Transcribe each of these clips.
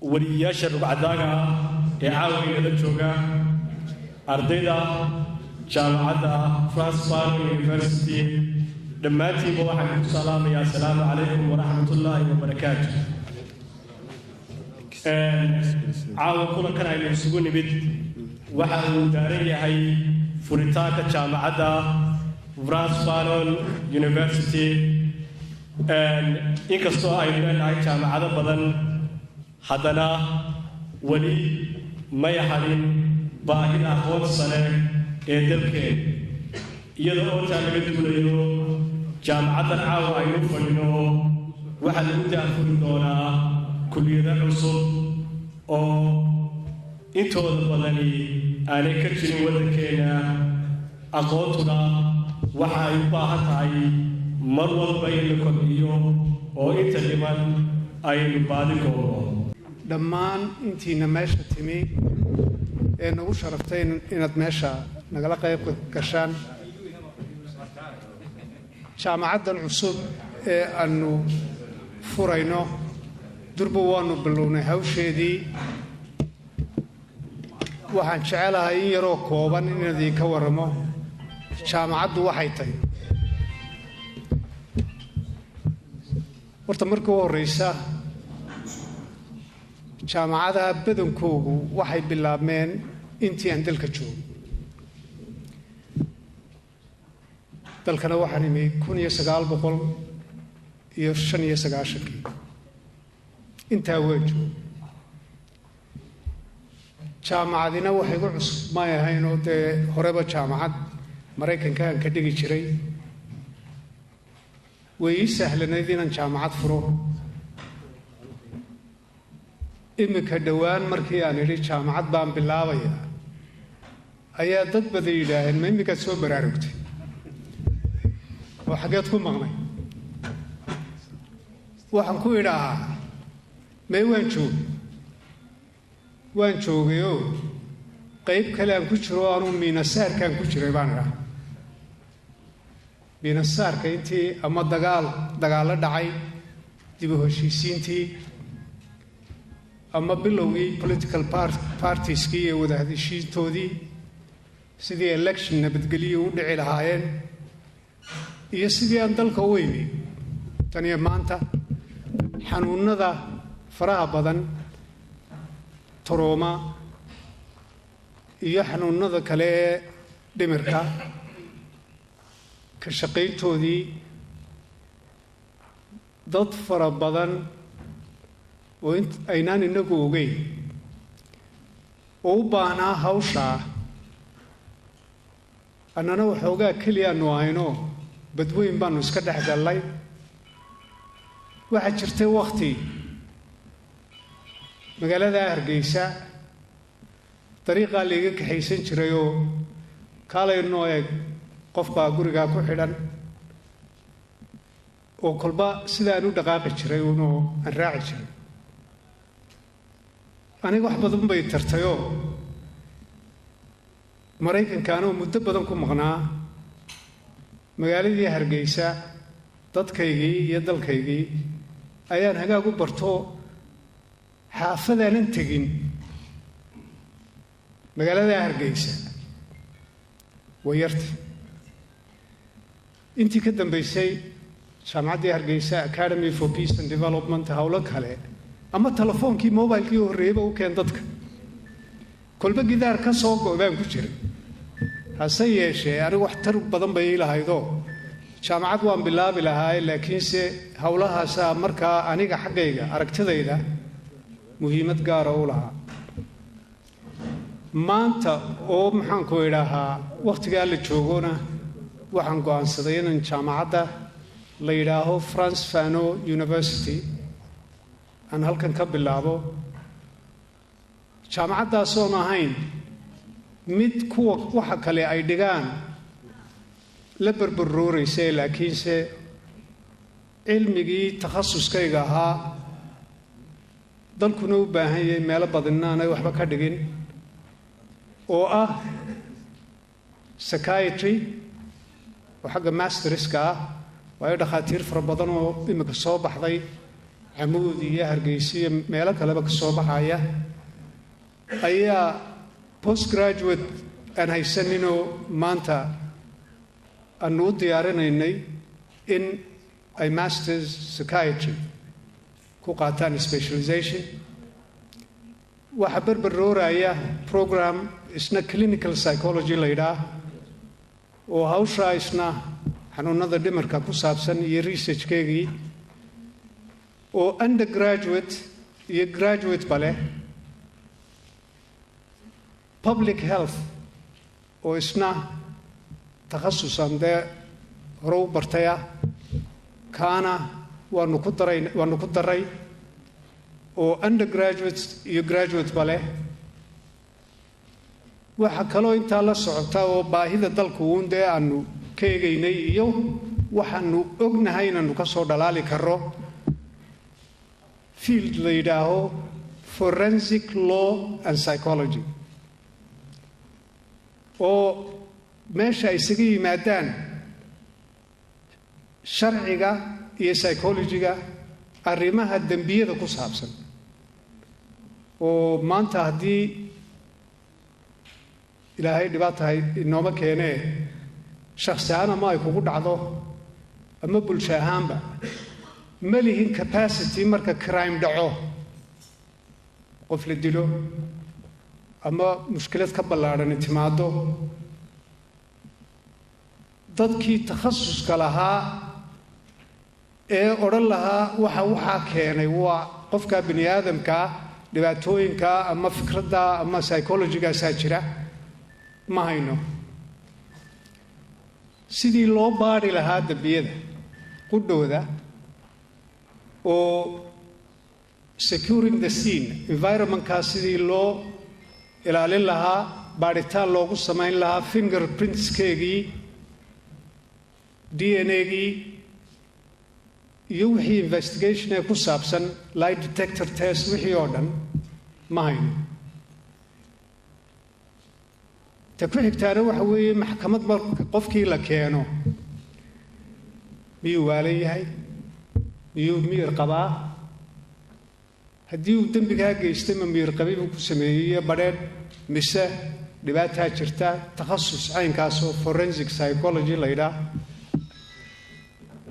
ولياشا ربعدانا إعاوي للجوغا أرديدا جامعة فرانس بارو يونيفرسيتي دماتي بوحد السلام يا سلام عليكم ورحمة الله وبركاته عاو كنا كان عيل يسقون بيت واحد داري هاي فريتاك جامعة فرانس بارو يونيفرسيتي inkastoo ay leedahay jaamacado badan haddana weli ma yahalin baahida aqoon sare ee dalkeena iyadoo oo laga duulayo jaamacaddan caawa aynu fadhino waxaa lagu daafuri doonaa kulliyado cusub oo intooda badani aanay ka jirin waddankeena aqoontuna waxa ay u baahan tahay mar walba in la kordhiyo oo inta dhiman aynu baadi go'no dhammaan intiina meesha timi ee nagu sharaftay inaad meesha nagala qayb gashaan jaamacaddan cusub ee aanu furayno durba waanu bilownay hawsheedii waxaan jecelahay in yaroo kooban inaan idinka warramo jaamacaddu waxay tahay horta markii ugu horreysa jaamacadaha badankoogu waxay bilaabmeen intii aan dalka joogay dalkana waxaan imi 1995 intaa waa joogay jaamacadina waxay ugu cusub may ahayn oo dee horeba jaamacad maraykanka aan ka dhigi jiray way ii sahlanayd inaan jaamacad furo imika dhowaan markii aan idhi jaamacad baan bilaabaya ayaa dad badan yidhaaheen ma imikaad soo baraarugtay oo xaggeed ku maqnay waxaan ku idhaahaa mee waan joogayoo qayb kale aan ku jiro anuu miinasaarkaan ku jiray baan idhaha miinasaarka intii ama dagaallo dhacay dib u heshiisiintii ama bilowgii political partieskii ee wada hadashiintoodii sidii election nabadgelyo u dhici lahaayeen iyo sidii aan dalka u imi tan iyo maanta xanuunada faraha badan torooma iyo xanuunada kale ee dhimirka ka shaqayntoodii dad fara badan oo aynaan inagu ogeyn oo u baahnaa hawshaa annana waxoogaa keliyaanu ahayno badweyn baanu iska dhex gallay waxaa jirtay wakhti magaalada Hargeysa dariiqaa layga kaxaysan jiray oo kaalaynoo eeg qofbaa gurigaa ku xidhan oo kolba sidaan u dhaqaaqi jiray unoo aan raaci jiray aniga wax badan bay tartayoo maraykankaanoo muddo badan ku maqnaa magaaladii Hargeysa dadkaygii iyo dalkaygii ayaan hagaag u barto xaafadaanan tegin magaalada Hargeysa way yartay intii ka dambaysay jaamacaddii Hargeysa Academy for Peace and Development hawlo kale ama telefoonkii mobilkii horreeyba u keen dadka kolba gidaar ka soo go'daan ku jiray hase yeeshee anigu wax tar badan bay ilahaydoo jaamacad waan bilaabi lahaa laakiinse hawlahaasa markaa aniga xaggayga aragtidayda muhiimad gaar ah u lahaa maanta oo maxaan ku idhaahaa waqtigaa la joogona waxaan go'aansaday inaan jaamacadda la yidhaaho France Fano University aan halkan ka bilaabo jaamacaddaasooon ahayn mid kuwa waxa kale ay dhigaan la barbarooraysa laakiinse cilmigii takhasuskayga ahaa dalkuna u baahan yahay meelo badanna aanay waxba ka dhigin oo ah psychiatry oo xagga masterska ah waayo dhakhaatiir fara badan oo imika soo baxday camuud iyo hargeysa iyo meelo kaleba ka soo baxaya ayaa postgraduate aan haysaninoo maanta aanu u diyaarinaynay in ay masters psychiatry ku qaataan specialization. waxaa berber rooraya program isna clinical psychology la yidhaah oo hawshaa isna xanuunada dhimarka ku saabsan iyo researchkeegii oo undergraduate iyo graduate ba leh. public health oo isna takhasusan dee hore u bartaya kaana waanu ku daray oo undergraduate iyo graduate ba leh. waxaa kaloo intaa la socota oo baahida dalku uun dee aanu ka eegaynay iyo waxaanu ognahay inaanu ka soo dhalaali karro field la yidhaaho forensic law and psychology oo meesha ay isaga yimaadaan sharciga iyo psychologiga arrimaha dembiyada ku saabsan. oo maanta haddii ilaahay dhibaatahay inooma keenee shakhsi ahaan ama ay kugu dhacdo ama bulsho ahaanba ma lihin capacity marka crime dhaco qof la dilo ama mushkilad ka ballaadhani timaado dadkii takhasuska lahaa ee odhan lahaa waxaa keenay waa qofka bini aadamkaa dhibaatooyinka ama fikradda ama psychologigaasaa jira ma hayno. sidii loo baadhi lahaa dembiyada qudhooda oo securing the scene environmentkaa sidii loo ilaalin lahaa baadhitaan loogu samayn lahaa fingerprintskeegii DNA-gii iyo wixii investigation ee ku saabsan lie detector test wixii oo dhan ma hayno. ta ku xigtaana waxa weeye maxkamad marka qofkii la keeno miyuu waalan yahay miyuu miyir qabaa haddii uu dembigaa geystay ma miyir qabi buu ku sameeyey iyo badheedh mise dhibaataa jirta takhasus caynkaasoo forensic psychology la yidhaah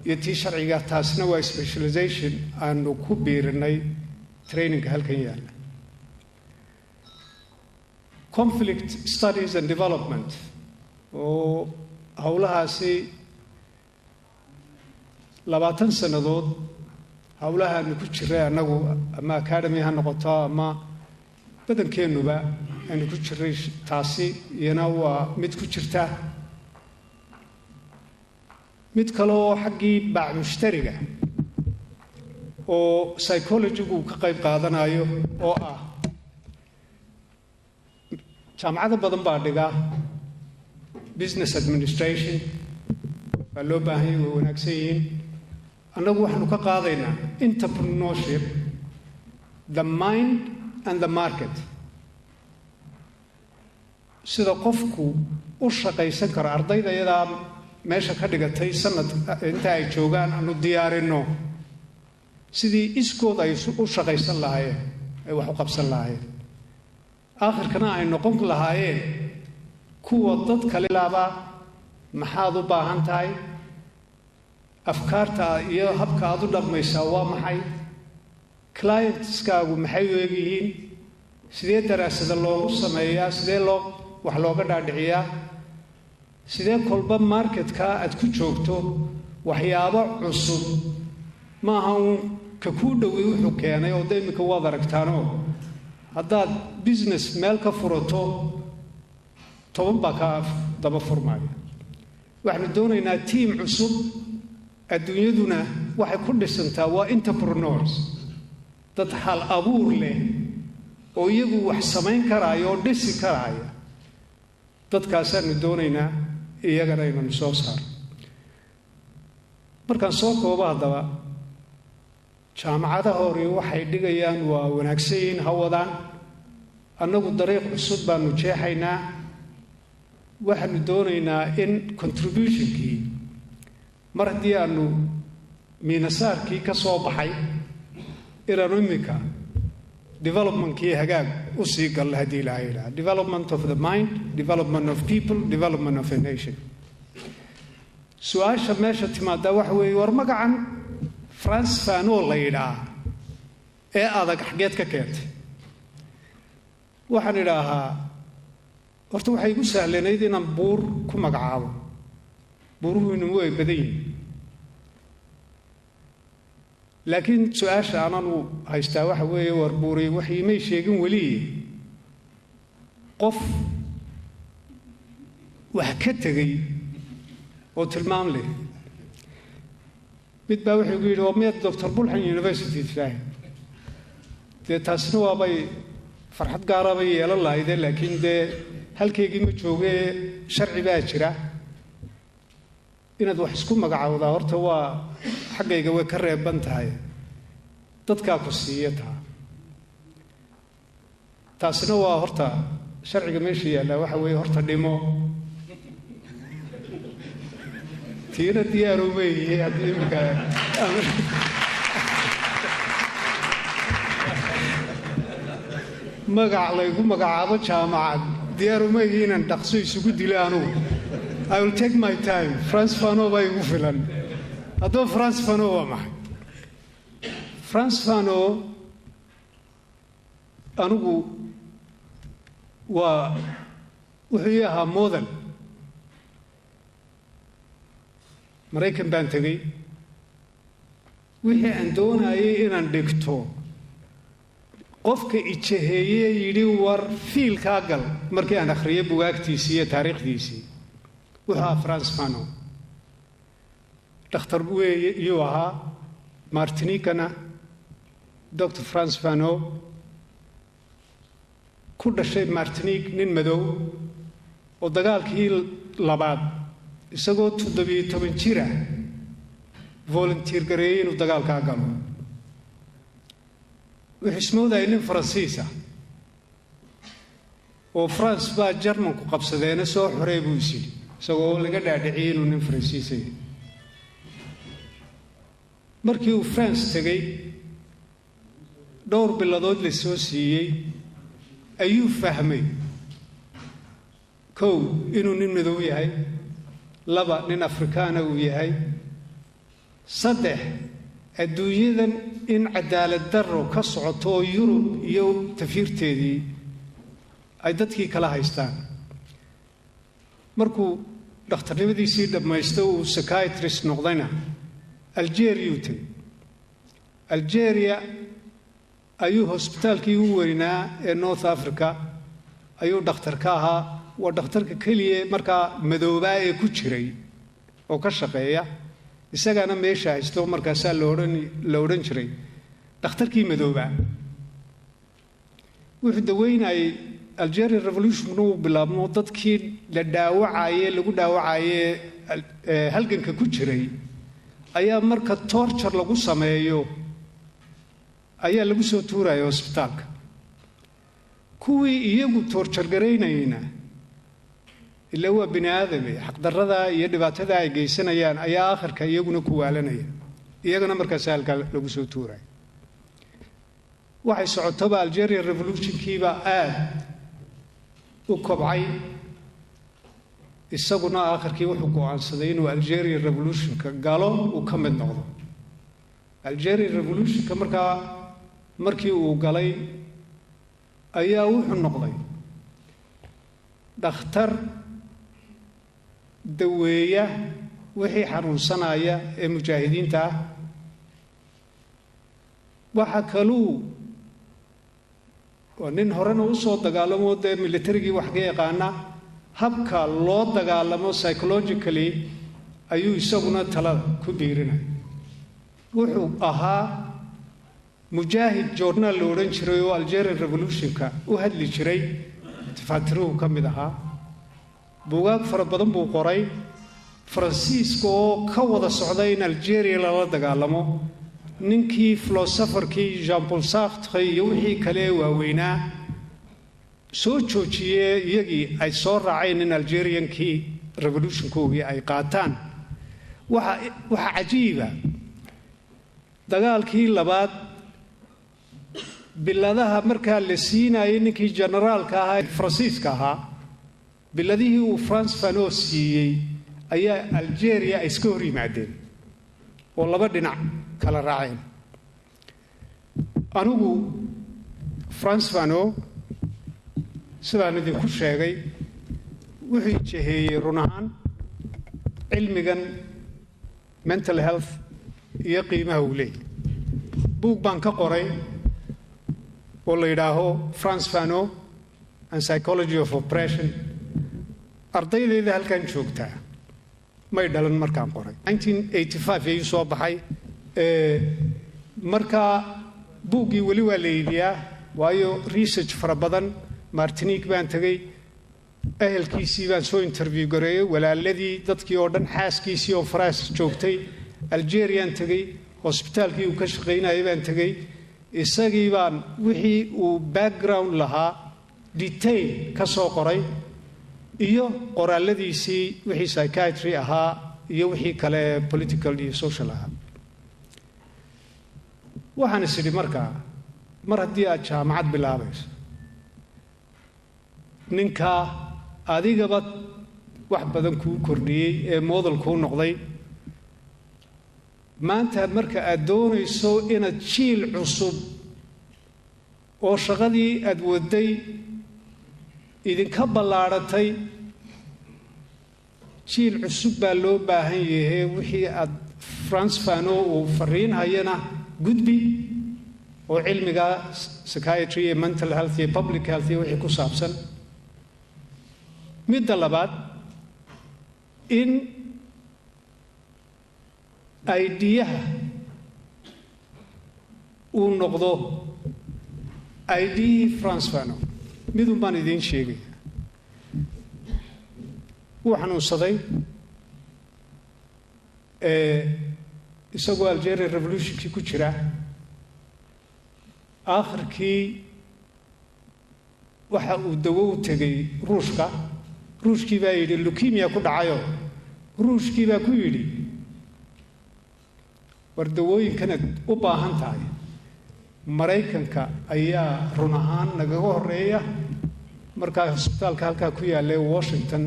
iyo tii sharciga taasna waa specialization aanu ku biirinay trainingka halkan yaalla. conflict studies and development oo howlahaasi 20 sannadood howlahaanu ku jiray annagu ama academy ha noqoto ama badankeennuba aanu ku jiray taasi iyana waa mid ku jirta. mid kale oo xaggii baac mushtariga oo psychologigu ka qayb qaadanayo oo ah jaamacado badan baa dhiga business administration baa loo baahan yahay way wanaagsan yihiin. annagu waxaanu ka qaadaynaa entrepreneurship the mind and the market sida qofku u shaqaysan karo. ardayda iyadaa meesha ka dhigatay sanad inta ay joogaan aanu diyaarinno sidii iskood ay u shaqaysan lahaayeen ay wax u qabsan lahaayeen aakhirkana ay noqon lahaayeen kuwa dad kale laabaa maxaad u baahan tahay afkaarta iyo habka aad u dhaqmaysaa waa maxay clientskaagu maxay u egyihiin sidee daraasada loogu sameeyaa sidee wax looga dhaadhiciyaa sidee kolba marketka aad ku joogto waxyaabo cusub maaha uun ka kuu dhowey wuxuu keenay oo dee iminka waad aragtaanoo haddaad business meel ka furato 10 baa ka daba furmaya. waxaanu doonaynaa tiim cusub adduunyaduna waxay ku dhisantaa waa entrepreneurs dad hal abuur leh oo iyagu wax samayn karaayo oo dhisi karaaya dadkaasaanu doonaynaa iyagana inanu soo saaro. markaan soo koobo haddaba jaamacadaha hore waxay dhigayaan waa wanaagsan yihiin ha wadaan. annagu dariiq cusub baanu jeexaynaa waxaanu doonaynaa in contributionkii mar haddii aanu miinasaarkii ka soo baxay inaanu iminka developmentkii hagaag u sii gallo haddii ilaahay yidhaha development of the mind development of people development of a nation su-aasha meesha timaaddaa waxa weeye war magacan France Fanon la yidhaa ee adag xageed ka keentay waxaan idhaahaa horta waxay igu sahlanayd inaan buur ku magacaabo buuruhu inuu way badan yihiin laakiin su-aasha aananu haystaa waxa weeye war buuri waxay may sheegin weli qof wax ka tegay oo tilmaam leh mid baa wuxuu igu yidhi waa miyaad Dr. Bulhan University tahay dee taasina waabay farxad gaara bay yeelan lahayd laakiin dee halkeygii ma joogee sharci baa jira inaad wax isku magacaawdaa horta waa xaggayga way ka reeban tahay dadkaa ku siiya taasina waa horta sharciga meesha yaalla waxa weeye horta dhimo tiina diyaar uma yihi haddii imika magac laygu magacaabo jaamacad diyaar uma yihi inaan dhaqso isugu dilo anugu I will take my time France Fanon baa igu filan haddaba France Fanon waa maxay France Fanon anigu waa wuxuu ii ahaa model Maraykan baan tegey wixii aan doonayay inaan dhigto qofka ijaheeyey yidhi war fiilkaa gal markii aan akhriyay bugaagtiisii iyo taariikhdiisii wuxuu ahaa France Fanon dhakhtar weeye iyuu ahaa Martinikana Dr. France Fanon ku dhashay Martinique nin madow oo dagaalkii labaad isagoo 17 jir ah volunteer gareeyay inuu dagaalkaa galo wuxuu ismoodayay nin Faransiis ah oo France baa Jarmanku qabsadeena soo xoreey buu is yidhi isagoo laga dhaadhiciyay inuu nin Faransiis yahay markii uu France tegey dhowr biladood la soo siiyey ayuu fahmay kow inuu nin madow yahay laba nin Afrikaana uu yahay saddex adduunyadan in cadaalad darro ka socoto Yurub iyo tafiirteedii ay dadkii kala haystaan markuu dhakhtarnimadiisii dhammaystay uu psychiatrist noqdayna Algeria ayuu hospitaalkii u weynaa ee North Africa ayuu dhakhtar ka ahaa waa dhakhtarka kaliya markaa madoobaa ee ku jiray oo ka shaqeeya isagana meesha haysto markaasaa la odhan jiray dhakhtarkii madoobaa wuxuu daweynayay Algeria Revolution uu bilaabmo dadkii la dhaawacayay lagu dhaawacayay halganka ku jiray ayaa marka torture lagu sameeyo ayaa lagu soo tuurayay hospitaalka kuwii iyagu torture gareynayna ilaa waa bini aadam xaqdarrada iyo dhibaatada ay geysanayaan ayaa aakhirka iyaguna ku waalanaya iyagana markaas halka lagu soo tuuray waxay socotaba Algeria Revolution-kiiba aad u kobcay isaguna aakhirkii wuxuu go'aansaday inuu Algeria Revolution-ka galo uu ka mid noqdo Algeria Revolution-ka markii uu galay ayaa wuxuu noqday dhakhtar daweeya wixii xanuunsanaya ee mujaahidiinta ah waxa kaluu oo nin horena u soo dagaalamo dee militarigii wax ka yaqaana habka loo dagaalamo psychologically ayuu isaguna talada ku biirinay wuxuu ahaa mujaahid journal la odhan jiray oo Algeria Revolution-ka u hadli jiray tafaatiruhu ka mid ahaa buugaag fara badan buu qoray Faransiiska oo ka wada socday in Algeria lala dagaalamo ninkii philosopherkii Jean-Paul Sartre iyo wixii kale waaweynaa soo joojiyay iyagii ay soo raaceen in Algeriankii revolution-koogii ay qaataan waxa cajiiba dagaalkii labaad biladaha markaa la siinayay ninkii generaalka ahaa Faransiiska ahaa biladihii uu France Fanon siiyey ayaa Algeria iska hor yimaadeen oo laba dhinac kala raaceen anigu France Fanon sidaan idinku sheegay wuxuu jeheeyay run ahaan cilmigan mental health iyo qiimaha uu leeyahay buug baan ka qoray oo la yidhaaho France Fanon and Psychology of Oppression ardaydeeda halkan joogtaa may dhalan markaan qoray 1985 ayuu soo baxay markaa buuggii weli waa la iibiyaa waayo research fara badan Martinique baan tagay ehelkiisii baan soo interview gareeyay walaaladii dadkii oo dhan xaaskiisii oo France joogtay Algerian tagay hospitaalkii uu ka shaqeynayay baan tagay isagii baan wixii uu background lahaa detail ka soo qoray iyo qoraaladiisii wixii psychiatry ahaa iyo wixii kale political iyo social ahaa waxaan isiri markaa mar haddii aad jaamacad bilaabayso ninka adigaba wax badan kuu kordhiyey ee model kuu noqday maanta marka aad doonayso inaad jiil cusub oo shaqadii aad waday idinka ballaaratay jiil cusub baa loo baahan yahay wixii aad France Fanon uu fariin hayana gudbi oo cilmiga psychiatry iyo mental health iyo public health iyo wixii ku saabsan midda labaad in idea uu noqdo idea France Fanon midun baan idiin sheegay wuu xanuunsaday isagoo Algeria revolutionkii ku jira aakhirkii waxa uu dawo u tegay ruushkii baa yidhi leukemia ku dhacayo ruushkii baa ku yidhi war dawooyinkanaad u baahan tahay Maraykanka ayaa run ahaan nagaga horeeya markaa hospitaalka halkaa ku yaallay Washington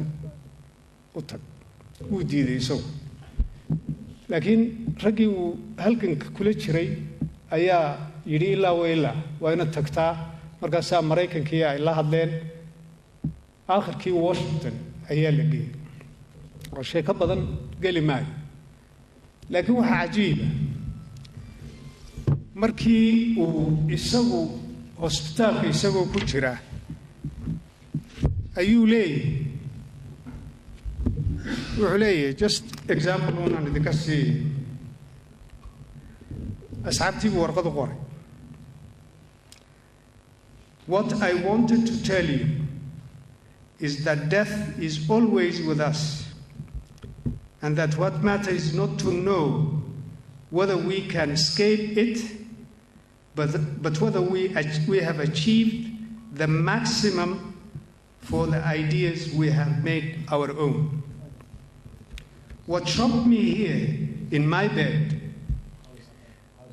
u tag wuu diiday isagu laakiin raggii uu halganka kula jiray ayaa yidhi ilaa waa inaad tagtaa markaasaa Maraykankii ay la hadleen aakhirkii Washington ayaa la geeyey oo shay ka badan geli maayo laakiin waxa cajiiba markii uu isagu hospitaalka isagoo ku jira ayuu leeyahay just example one idinka sii asxaabtii buu warqad u qoray what I wanted to tell you is that death is always with us and that what matters is not to know whether we can escape it but whether we have achieved the maximum for the ideas we have made our own. What shocked me here in my bed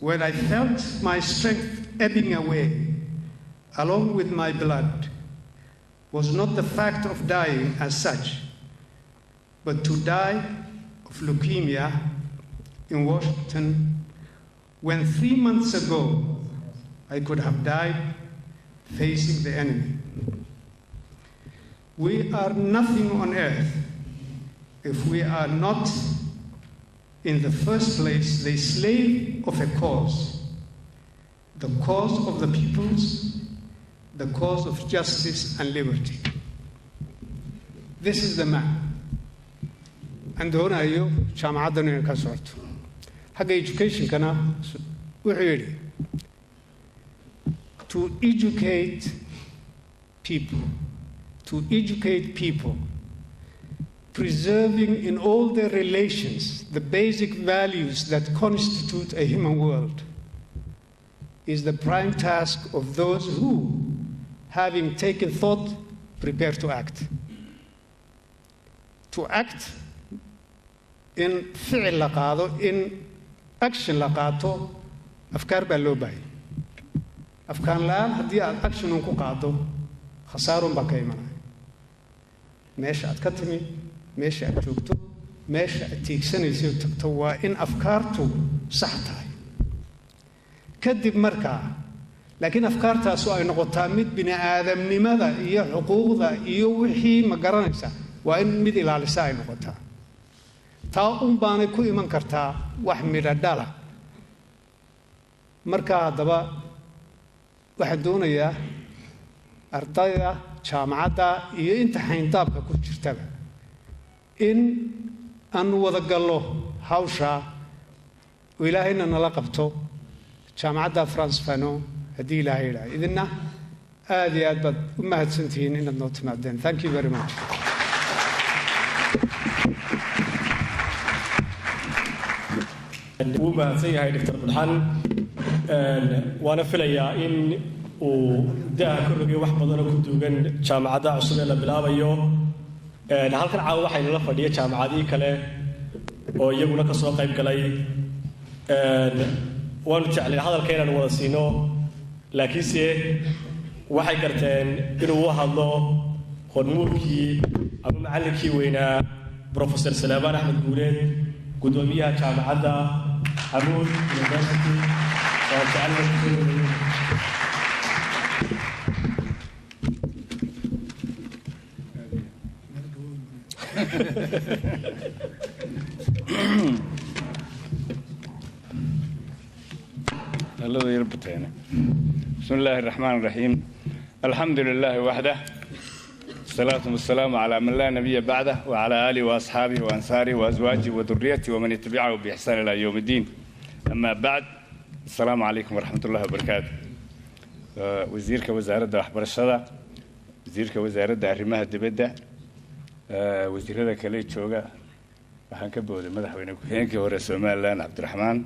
when I felt my strength ebbing away along with my blood was not the fact of dying as such, but to die of leukemia in Washington when 3 months ago I could have died facing the enemy. We are nothing on earth if we are not, in the first place, the slave of a cause, the cause of the peoples, the cause of justice and liberty. This is the man. And doonayo jaamacaddan inay ka socoto xagga educationkana wuxuu yidhi to educate people preserving in all their relations the basic values that constitute a human world is the prime task of those who, having taken thought, prepare to act. To act in ficil la qaado, in action la qaato, afkaar baa loo baahay. afkaan la'aan haddii aad actionun ku qaado khasaarun baa ka imanaya meesha aad ka timi meesha aad joogto meesha aad tiigsanayso tagto waa in afkaartu sax tahay kadib markaa laakiin afkaartaasu ay noqotaa mid bini aadamnimada iyo xuquuqda iyo wixii ma garanaysa waa in mid ilaalisa ay noqotaa taa baanay ku iman kartaa wax midho dhala markaa haddaba waxaan doonayaa ardayda jaamacadda iyo inta xayndaabka ku jirtaba in aan wada gallo hawsha oo ilaahayna nala qabto jaamacadda France Fanon haddii ilaahay yidhaaha idinna aad iyo aad baad u mahadsantihiin inaad noo timaadeen thank you very much wuu mahadsan yahay Dr. Burhan waana filayaa in uu daa ka rogay wax badan oo ku duugan jaamacadda cusub ee la bilaabayo halkan caawa waxaynu la fadhiya jaamacadii kale oo iyaguna ka soo qayb galay waanu jeclay hadalka inaan wada siino laakiinse waxay garteen inuu u hadlo hormuudkii ama macallinkii weynaa Professor Salaaman Axmed Guuleed gudoomiyaha jaamacadda Amoud University oo jeclay بسم الله الرحمن الرحيم الحمد لله وحده الصلاة والسلام على من لا نبي بعده وعلى آله وأصحابه وأنصاره وأزواجه وذريته ومن يتبعه بإحسان إلى يوم الدين أما بعد السلام عليكم ورحمة الله وبركاته وزيرك وزارة أحبار الشدة وزيرك وزارة أرمها الدبدة وزير هذا كلية شوقة وحن كبود مدحوين كوهينك ورسول الله عبد الرحمن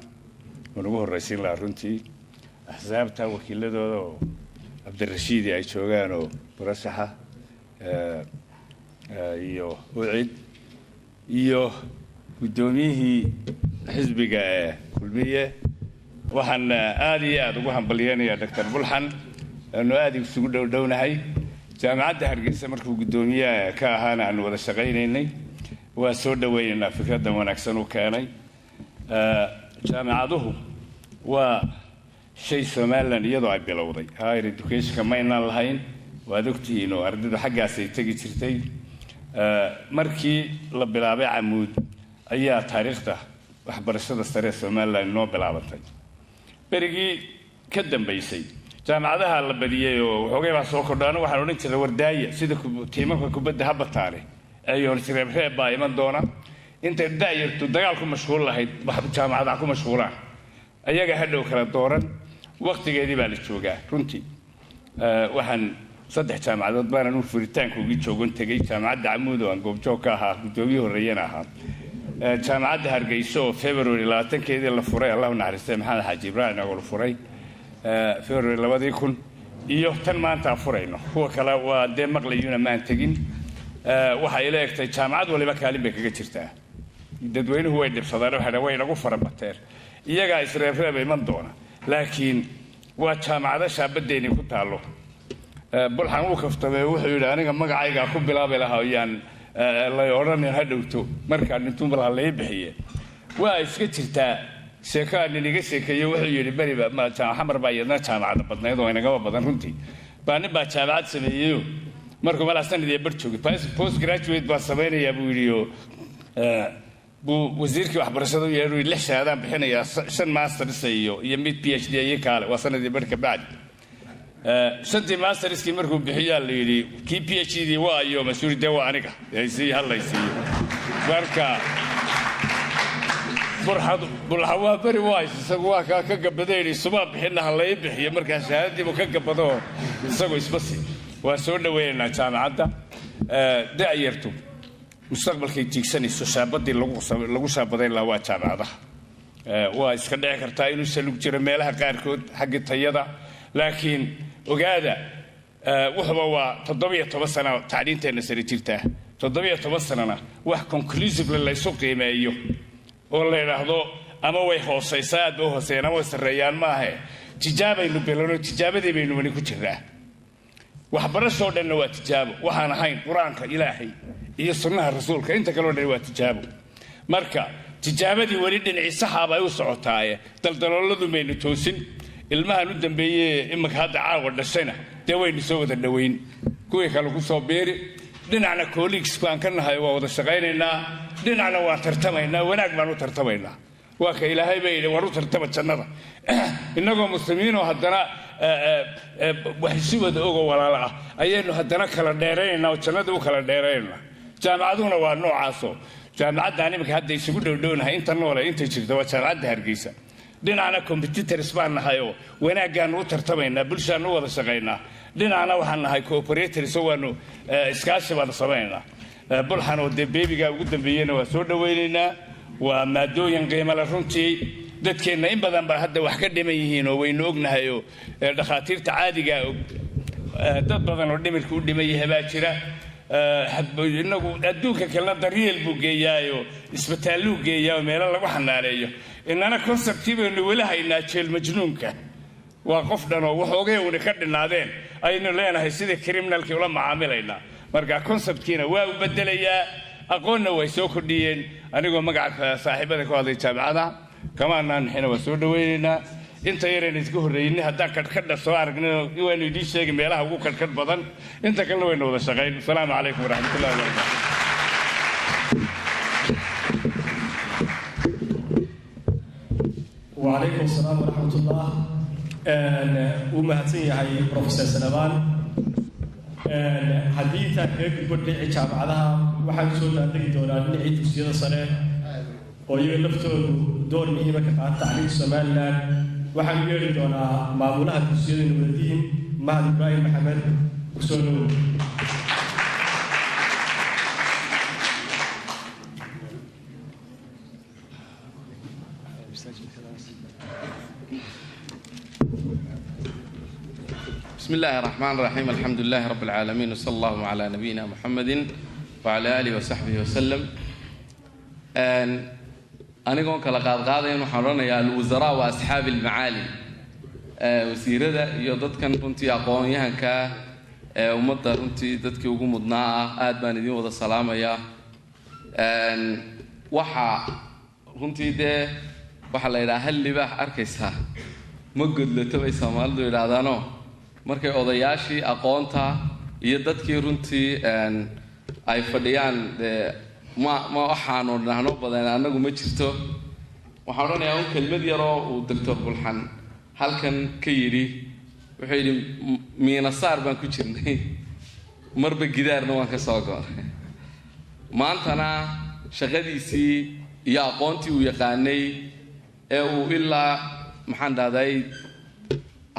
ونقول الرئيسين لارنتي أحزابتا وكيلة عبد الرشيد أي شوقان ومرشحة iyo وعيد iyo gudoomiyaha xisbiga kulmiye waxaan aad iyo aad ugu hambalyeynaya Dr. Burhan inuu aad isugu dhowdhownahay jaamacadda Hargeysa markuu gudoomiyaha ka ahaana aan wada shaqaynaynay waa soo dhaweeyna fikradda wanaagsan oo keenay jaamacaduhu waa shay Soomaaliland iyadoo ay bilowday higher education ma inaan lahayn waad ogtihiin oo ardaydu xaggaas ay tagi jirtay markii la bilaabay Amoud ayaa taariikhda waxbarashada sare ee Soomaaliland noo bilaabantay berigii ka dambeysay jaamacadaha la badiyay oo xoogay baa soo kordhaan waxaan oran jiray wardaaya sida tiimanka kubadda habataale ayoon sireeb baa iman doona inta daayirtu dagaal ku mashquul lahayd jaamacadaha ku mashquulaan ayaga hadhow kala dooran waqtigeedii baa la joogaa runtii waxaan saddex jaamacadood baan u furitaanka ugu joogan tagay jaamacadda Amoud oo aan goobjoog ka ahaa gudoomiyaha horeeyana ahaa jaamacadda Hargeysa oo February 20keedii la furay Allahu naxariistay Maxamed Xaaji Ibrahim oo la furay February 2000 iyo tan maanta furayno kuwa kale waa de maqlayuna ma tagin waxa ay leeyahay jaamacad waliba kaalin bay kaga jirtaa dadweynuhu way dhibsadaan waxa way nagu farabateer iyaga isreebreeb iman doona laakiin waa jaamacada shaabadeeni ku taalo Burhan uu kaftamay wuxuu yiri aniga magacayga ku bilaabay lahaayaan la oran hadhowto marka intuu bal la bixiye waa iska jirtaa sheekaan iniga sheekeeyo wuxuu yiri bariba ma xamar baa yadna jaamacada badneed oo inaga badan runtii baan ba jaamacad sameeyo markuu mala sanadii barjoogay post graduate baa sameynaya buu yiri buu wasiirkii waxbarashada yeeray lix shahaadaan bixinaya 5 masters iyo mid PhD ay kale waa sanadii barka baad shantii masterskii markuu bixiyaa la yiri kii PhD waa iyo masuuliyadda waa aniga ay sii hadlaysiin marka burxawa bari waa isagu waa ka gabadeeyay subax bixinaha la bixiyo marka shahaadadii uu ka gabado isagu isbasi waa soo dhaweeyna jaamacadda daayirtu mustaqbalkay tiigsanayso shaabadii lagu shaabaday la waa jaamacadaha waa iska dhici kartaa inuu salug jiro meelaha qaarkood xagga tayada laakiin ogaada wuxuu waa 17 sano tacliinteena sare jirtaa 17 sanana wax conclusively la soo qiimeeyo oo la yiraahdo ama way hooseysaa oo hooseeyna way sareeyaan ma aha tijaabaynu bilowno tijaabadii baynu weli ku jirnaa waxbarashoo dhanna waa tijaabo waxaan ahayn qur-aanka ilaahay iyo sunnaha rasuulka inta kaloo dhan waa tijaabo marka tijaabadii weli dhinacii saxaaba ay u socotaaye daldalooladu maynu toosin ilmahan u dambeeyey imika hadda caawa dhashayna dee waynu soo wada dhoweyn kuwii kale ku soo beeri dhinacna colleagues baan ka nahay waa wada shaqaynaynaa dhinacna waa tartamaynaa wanaag baan u tartamaynaa waa ka ilaahay bay yidhi war u tartama jannada innagoo muslimiinoo haddana wax si wada ogoo walaalo ah ayaynu haddana kala dheeraynaynaa oo jannada u kala dheeraynaynaa jaamacaduhuna waa noocaasoo jaamacadda imika hadda isugu dhowdhownahay inta noole inta jirta waa jaamacadda Hargeysa dhinacna competitors baan nahay oo wanaaggaan u tartamaynaa bulshaan u wada shaqaynaa dhinacna waxaan nahay cooperators oo waanu iskaashi baan samaynaynaa bulxan oo dee beebiga ugu dambeeyayna waa soo dhawaynaynaa waa maadooyin qiimo leh runtii dadkeenna in badan baa hadda wax ka dhiman yihiin oo waynu ognahay oo dhakhaatiirta caadiga dad badan oo dhimirka u dhiman yahay baa jira inagu adduunka kalena daryeel buu geeyaayo isbitaalluu geeyaa oo meelo lagu xanaaneeyo innana conceptii baynu weli haynaa jeel majnuunka waa qof dhan oo waxoogay uuna ka dhinaadeen aynu leenahay sidii criminalkii ula macaamilaynaa marka conceptkiina waa u bedelayaa aqoonna way soo kordhiyeen anigoo magaca saaxiibada ku hadlay jaamacada kamaanaan xina waa soo dhawaynaynaa inta yareen isku horreeyay haddaan kadhkadha soo aragnay waanu idiin sheegay meelaha ugu kadhkadh badan inta kalena waynu wada shaqayn asalaamu calaykum waraxmatullahi wabarakaatu وعليكم السلام ورحمة الله ومهتين هاي بروفيسور سلمان حديثا كيف قلت لي جامعتها waxaan soo daadegi doonaa dhinacii dugsiyada sare oo iyaga laftoodu door muhiima ka qaata tacliinta Somaliland waxaan yeeri doonaa maamulaha dugsiyada nabadiin Mahad Ibrahim Maxamed kusoo dhawow بسم الله الرحمن الرحيم الحمد لله رب العالمين وصلى الله على نبينا محمد وعلى آله وصحبه وسلم أنا قلت كلا قاضي محرنا يا الوزراء وأصحاب المعالي وسير ذا يضد كان كنتي أقوياء كا ومضى كنتي ضد كي وجو مضناء أدبان اليوم وذا السلامة يا وحى كنتي ده وحى لا يراه اللي بح أركيسها مجد لتبي سامال دو يرادانو markay odayaashii aqoonta iyo dadkii runtii ay fadhiyaan ma waxaanu dhahno badan anagu ma jirto waxaan oranayaa in kelmad yar oo uu Dr. Bulxan halkan ka yiri wuxuu yiri miinasaar baan ku jirnay marba gidaarna waan ka soo go'ay maantana shaqadiisii iyo aqoontii uu yaqaanay ee uu ilaa maxaan dhahday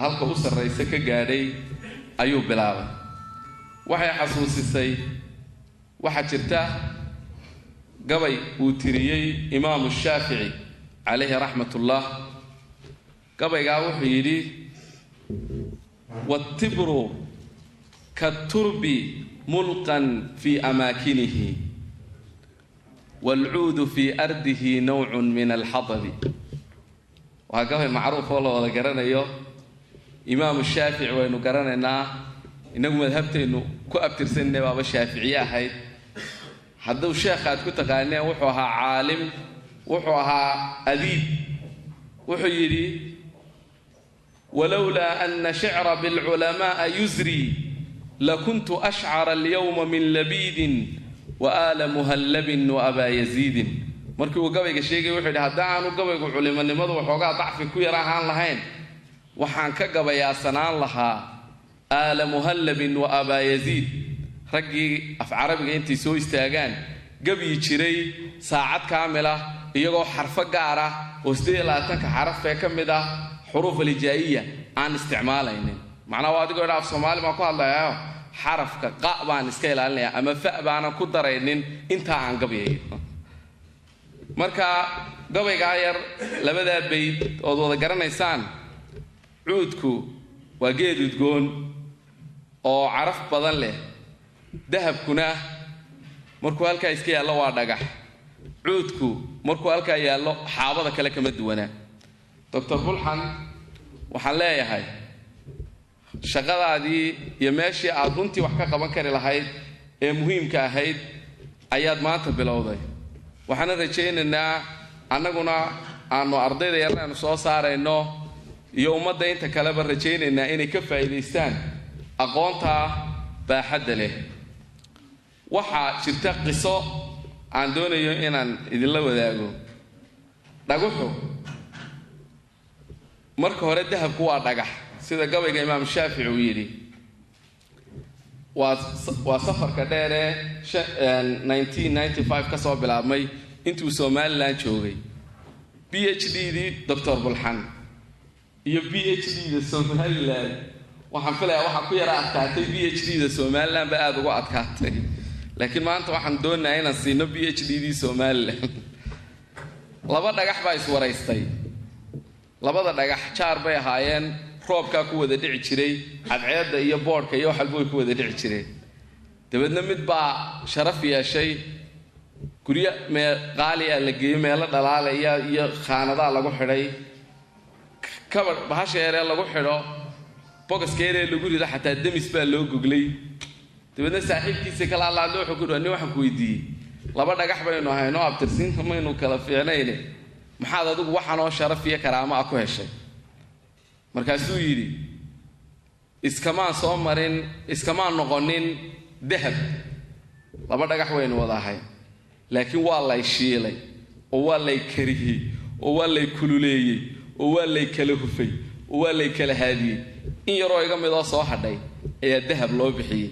halka u sarreeyay ka gaadhay ayuu bilaabay waxay xasuusisay waxa jirta gabay uu tiriyay Imam Shaafici alayhi rahmatullah gabayga wuxuu yiri wattibru katurbi mulqan fi amakinihi والعود في أرضه نوع من الحطب وهكذا معروف والله ولا قرنيه إمام الشافعي وإنه قرننا إنه مذهبته إنه كأبتر سنة بابا الشافعية هاي حدو الشيخ قد كنت قالنا وحوها عالم وحوها أديب وحيري ولولا أن شعر بالعلماء يزري لكنت أشعر اليوم من لبيد وآل مهلب وأبا يزيد مركو قبيق الشيخ وحيد هدعانو قبيق علماء لماذا وحوقا ضعف كوي راهان لهين وحان كقبيا سنان لها آل مهلب وأبا يزيد رجي عربي انتي سو استاغان قبي جيري ساعات كامله iyagoo xarfo gaar ah oo 18 xaraf ee kamida xuruf al-hijaaiya aan isticmaalaynin macnaheedu waa adigoo af Soomaali ma ku hadlayo xarafka qa baan iska ilaalinaya ama fa baan ku daraynin inta aan gabayay marka gabayga yar labada bayd oo wada garanaysaan cuudku waa geed udgoon oo caraf badan leh dahabkuna markuu halka iska yaalo waa dhagax cuudku markuu halka yaalo xaabada kale kama duwana Dr. Bulxan waxaan leeyahay shaqadaadii iyo meeshii aad runtii wax ka qaban kari lahayd ee muhiimka ahayd ayaad maanta bilowday waxaan rajaynaynaa annaguna aanu ardayda yarna soo saarayno iyo ummadda inta kaleba rajaynaynaa inay ka faa'iidaystaan aqoonta baaxadda leh waxaa jirta qiso aan doonayo inaan idinla wadaago dhaguxu marka hore dahabku waa dhagax sida gabayga imaam shaafici uu yidhi waa safarka dheer ee 1995 ka soo bilaabmay intuu Somaliland joogay PhD-dii Dr. Bulxan iyo PhD-da Somaliland waxaan filayaa waxa ku yara adkaatay PhD-da Somaliland ba aad ugu adkaatay laakiin maanta waxaan doonayaa inaan siino PhD-dii Somaliland laba dhagax baa iswaraystay labada dhagax jaar bay ahaayeen roobka ku wada dhici jiray cadceedda iyo boodhka iyo waxa ay ku wada dhici jireen dabadna mid baa sharaf yeeshay guriya qaali ah la geeyay meel dhalaalaya iyo khaanada lagu xidhay kabar bahasheere lagu xidho bogaskeere lagu rido xataa demis baa loo goglay dabadna saaxiibkiisa kala laado wuxuu ku dhaani waxaan ku weydiiyay laba dhagax baynu hayno abtirsiinta maynu kala fiicnayne maxaad adigu waxaan oo sharaf iyo karaamo ah ku heshay markaasuu yidhi iskamaan soo marin iskamaan noqonin dahab laba dhagax waynu wadahay laakiin waa lay shiilay oo waa lay kariyey oo waa lay kululeeyey oo waa lay kala hufay oo waa lay kala haadiyey in yaroo iga mid oo soo hadhay ayaa dahab loo bixiyey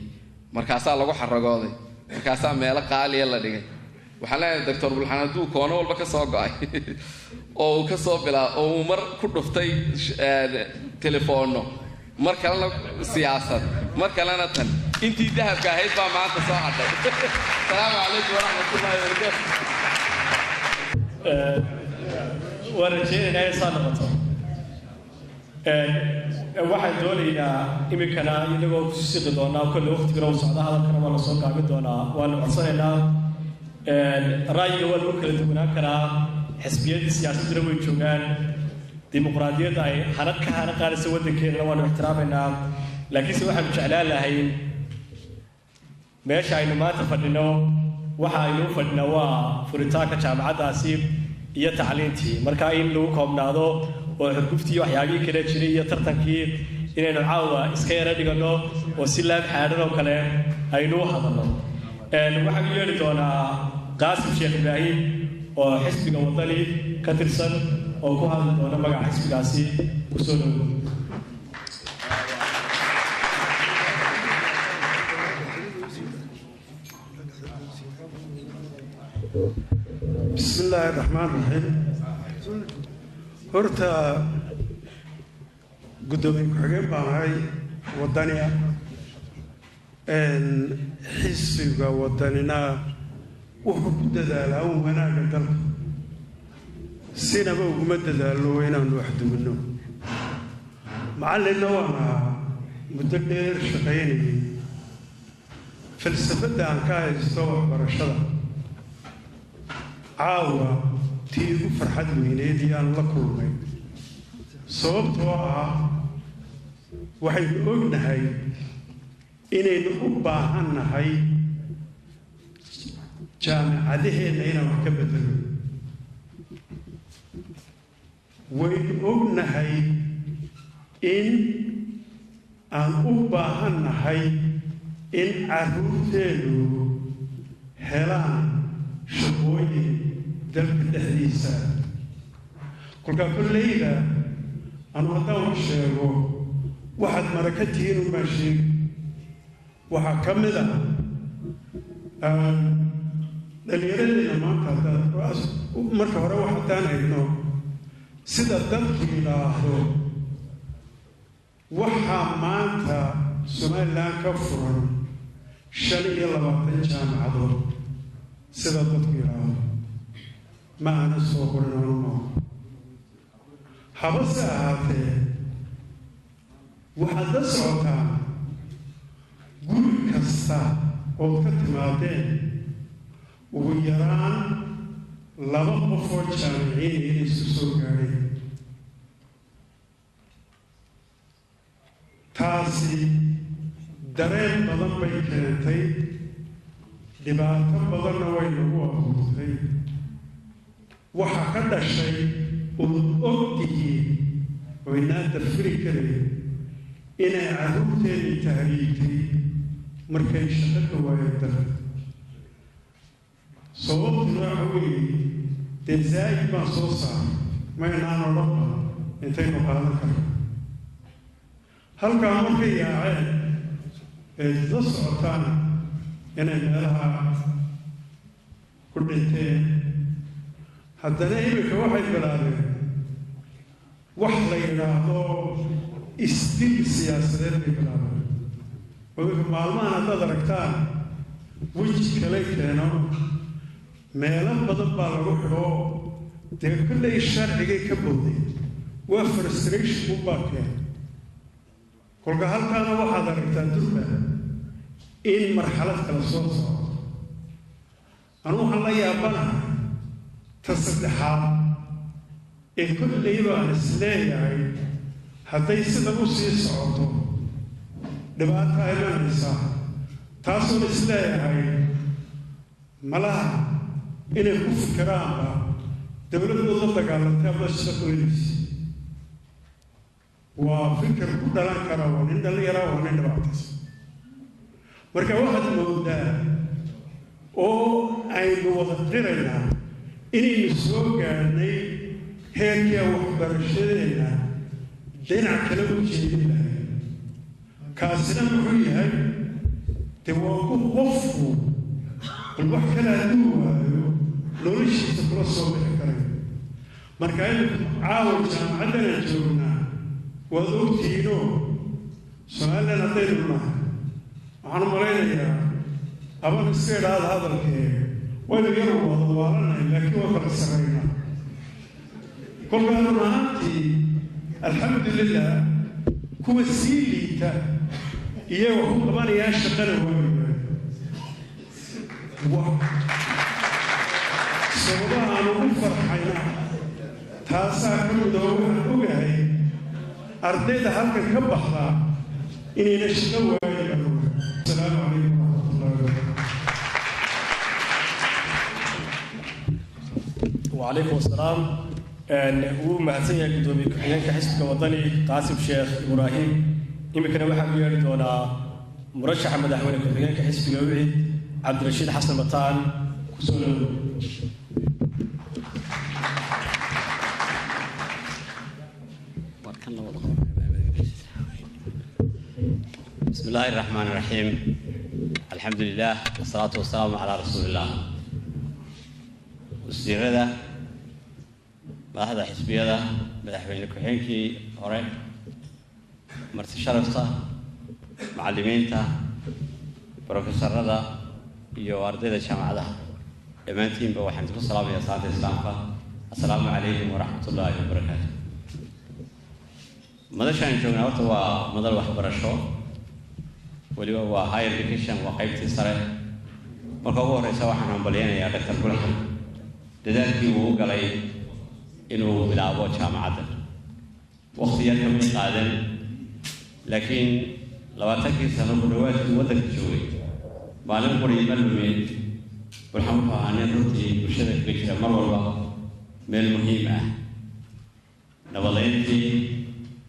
markaasaa lagu xaragooday markaasaa meelo qaaliya la dhigay waxaan leeyahay Dr. Bulxan hadduu koono walba ka soo go'ay oo uu ka soo bilaa oo uu mar ku dhuftay telefoonno mar kalena siyaasad mar kalena tan intii dahabka ahayd baa maanta soo hadhay salaamu calaykum waraxmatullaahi wabarakaatuh ورجينا إنسان نقطة waxaan doonaynaa iminkana inagoo ku sii doonaa kulli waqti garow socda hadalkana waa la soo gaabin doonaa waanu codsanaynaa ra'yiga waa lagu kala duwanaan karaa xisbiyadii siyaasaduna way joogaan dimuqraadiyadda ay hanad ka hana qaadaysa waddankeena waanu ixtiraamaynaa laakiinse waxaanu jeclaan lahay meesha aynu maanta fadhino waxa aynu u fadhina waa furitaanka jaamacaddaasi iyo tacliintii marka in lagu koobnaado oo xurguftii waxyaabihii kale jiray iyo tartankii inaynu caawa iska yara dhigano oo si laab xaadhan oo kale aynu u hadalno waxaan u yeedhi doonaa qaasim sheekh ibraahim oo xisbiga wadani ka tirsan oo ku hadli doona magaca xisbigaasi kusoo dhowo بسم الله الرحمن الرحيم هرتا قدومي كحجين باهاي ودانيا حسي ودانينا وحب دلالة ومنا قدر سينا بوق مدلالة وين نوحد منه معلنا وانا مدبر شقيني فلسفة عن كاي استوى برشلة caawa tii ugu farxad weyneedii aan la kulmay sababtoo ah waxaynu ognahay inaynu u baahannahay jaamacadaheenna inaan wax ka bedelo waynu ognahay in aan u baahannahay in carruurteennu helaan shaqooyin dalka dhexdiisa kolkaa kolleyda anu haddaan wax sheego waxaad maraka tihiin unbaan sheegi waxaa ka mid ah dhallinyaradeenna maanta haddaad marka hore wax haddaan hayno sida dadku yidhaahdo waxaa maanta Somaliland ka furan 25 jaamacadood sida dadku yidhaahdo ma aana soo qorin anuno habase ahaatee waxaad la socotaa guri kasta ood ka timaadeen ugu yaraan 2 qof oo jaamiciin inay isu soo gaadheen dareen badan bay keentay dhibaato badanna way nagu abuurtay waxa ka dhashay ood ogtihiin oo inaan dafiri karayn inay carruurteedii tahriibtay markay shaqo ka waayeen darad sababtuna waxa weeye dee zaa'id baan soo saaray maynaan odhanba intaynu qaadan karno halkaa markay yaaceen ee la socotaan inay meelaha ku dhinteen haddana iminka waxay bilaabeen wax la yidhaahdo isdil siyaasadeed bay bilaabeen oo iminka maalmahan haddaad aragtaan weji kale keeno meelo badan baa lagu xidho dee kollay sharcigay ka bowdeen waa frustration unbaa keena kolka halkaana waxaad aragtaa durba in marxalad kala soo socdo anu waxaan la yaabanahay ta saddexaad ee kollayba aan isleeyahay hadday sida u sii socoto dhibaataa imanaysaa taasoon isleeyahay malaha inay ku fikiraanba dowladdood la dagaalantay ama shaqooyinaysa waa fikir ku dhalan kara waa nin dhallinyara waa nin dhibaataysa marka waxaad moodaa oo aynu wada qiraynaa inaynu soo gaadhnay heerkia waxbarashadeenna dhinac kale u jeedin lahay kaasina muxuu yahay dee waa ku qofku bal wax kale hadduu waayo noloshiisa kula soo bixi karayo marka aynu caawa jaamacaddanaan joognaa waad ogtihiinoo somalilan haddaynu nahay waxaan u malaynayaa aban iska idhaada hadalkee waynu yaru wada waalanay laakiin waa kala sarraynaa kolkaa run ahaantii alxamdulilah kuwa sii liita iyaga waxu qabanayaan shaqana waayo sababaha aanu u farxayna taasaa ka midoo waxaan ogahay ardayda halkan ka baxdaa inayna shaqo waayin baan ogahay asalaamu calaykum وعليكم السلام wuu mahadsan yahay gudoomiye ku-xigeenka xisbiga wadani qaasim sheekh ibraahim iminkana waxaan u yeedhi doonaa murashaxa madaxweyne ku-xigeenka xisbiga wicid cabdirashiid xasan mataan kusoo dhawow بسم الله الرحمن الرحيم الحمد لله والصلاة والسلام على رسول الله وسيرة هذا حسبية مدحوين كحينكي هوري مرت شرفته معلمينته بروفيسور رضا يواردة جامعة إمانتين بوحمدكم السلام يا سعادة الإسلام السلام عليكم ورحمة الله وبركاته مدرسة جونا وتوا مدرسة وحبرشوا ولي هو هاي إديوكيشن وقيمتي سرة marka ugu horeysa waxaan hambalyeynaya Dr. Bulxan dadaalkii uu galay inuu bilaabo jaamacadda waqti yar kama qaadan laakiin 20 sano ku dhawaad waddanka joogay maalin qori malumeen Bulxan waxa aan runtii bulshada ka jira mar walba meel muhiim ah nabadeyntii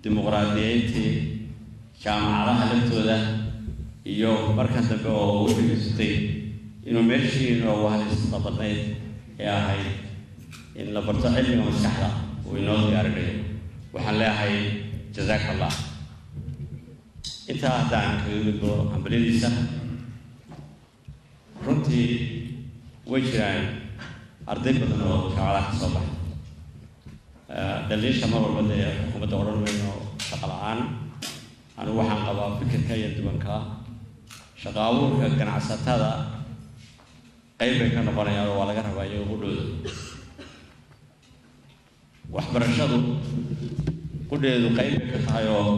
dimuqraadiyeyntii jaamacadaha laftooda iyo markan dambe oo uu dhigistay inuu meeshii inoo wahaysta badnayd ee ahayd in la barto cilmiga maskaxda uu inoo diyaarinayo waxaan leeyahay jazaaka allah intaa haddaan kaga gudbo hambalyadiisa runtii way jiraan arday badan oo jaamacadaha ka soo baxay dhaliisha mar walba dee xukuumadda odhan weyno shaqo la-aan anigu waxaan qabaa fikirka iyo duwanka shaqo abuurka ganacsatada qayb bay ka noqonayaan oo waa laga rabaa iyaga qudhooda waxbarashadu qudheedu qayb bay ka tahay oo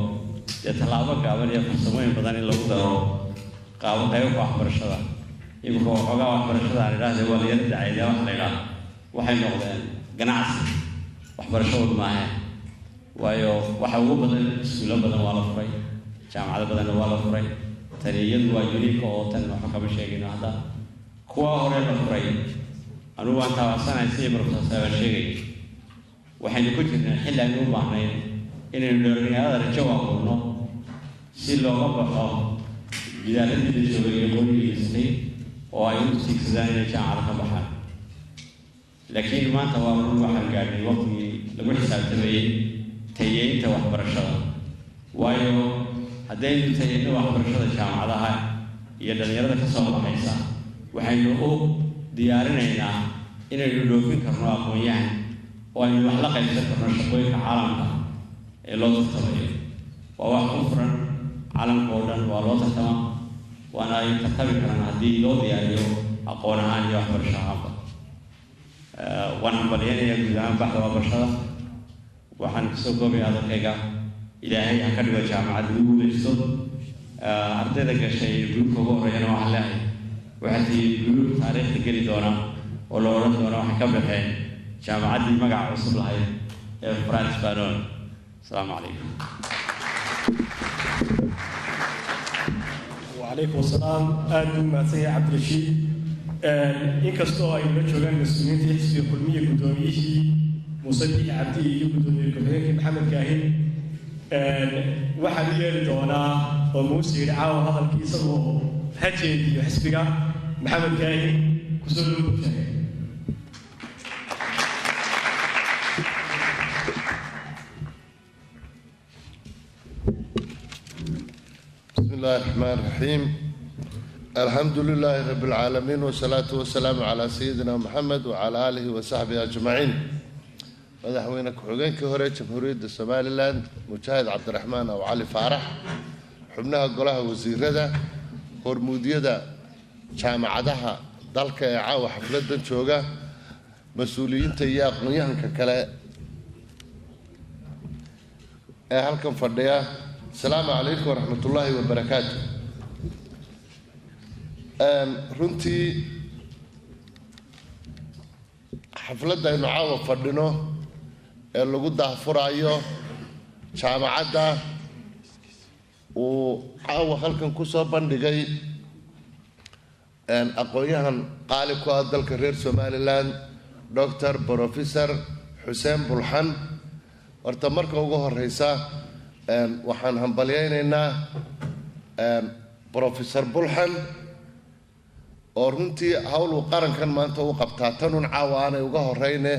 dee tallaabo gaaban iyo farsamooyin badan in lagu daro qaybka waxbarashada imika waxoogaa waxbarashada aan idhaahde waa la yara dacaydyaa waxa la idhaah waxay noqdeen ganacsi waxbarashadoodu maahe waayo waxa ugu badan iskuulo badan waa la furay jaamacado badanna waa la furay taniyadu waa unique oo tan waxa kaba sheegayno hadda kuwa hore la furay anigu waan taabacsanay si professor sheegay waxaynu ku jirnaa xilli aynu u baahnayn inaynu dhalinyarada rajo abuurno si looga baxo bidaaladii la joogay ee qoyskiisay oo ay u sigsadaan inay jaamacada ka baxaan laakiin maanta waa run waxaan gaadhay waqtigii lagu xisaabtamayay tayeynta waxbarashada waayo haddaynu tayeyno waxbarashada jaamacadaha iyo dhalinyarada ka soo baxaysa waxaynu u diyaarinaynaa inaynu dhoofin karno aqoon-yahan oo aynu wax la qaybsan karno shaqooyinka caalamka ee loo tartamayo waa wax ku furan caalamka oo dhan waa loo tartama waana ay tartami karaan haddii loo diyaariyo aqoon ahaan iyo waxbarasho ahaanba waan hambaliyanayaa guud ahaan baxda waxbarashada waxaan kasoo koobaya hadalkayga ilaahay ha ka dhigo jaamacadda ugu guulaysto ardayda gashay gruubka ugu horreeyana waxaan leehay waxaa tii gruub taariikhda geli doona oo la odhan doona waxay ka baxeen jaamacaddii magaca cusub lahayd ee France Fanon asalaamu calaykum وعليكم السلام أهلا وسهلا عبد الرشيد inkastoo ay la joogaan mas'uuliyiinta xisbiga kulmiye gudoomiyihii musaddiq cabdi iyo gudoomiye ku-xigeenkii maxamed kaahin waxaan yeeli doonaa oo muuse yidhi caawa hadalkiisa oo hajeediyo xisbiga maxamed kaahin kusoo dhowtahay بسم الله الرحمن الرحيم الحمد لله رب العالمين والصلاة والسلام على سيدنا محمد وعلى آله وصحبه أجمعين مدحوينة كحوغين كهوري جمهورية الصوماليلاند مجاهد عبد الرحمن أو علي فارح حبناها قولها وزير دا هرمودية دا جامعتها دالك عاو حفلة شوغا مسؤولين تياق نيهن ككلا هلكم فرديا السلام عليكم ورحمة الله وبركاته runtii xafladda aynu caawa fadhino ee lagu daahfuraayo jaamacadda uu caawa halkan ku soo bandhigay aqoon-yahan qaali ku ah dalka reer somaliland doctor professor xuseen bulxan horta marka ugu horeysa waxaan hambalyaynaynaa professor bulxan oo runtii hawl uu qarankan maanta u qabtaa tanun caawa aanay uga horeyne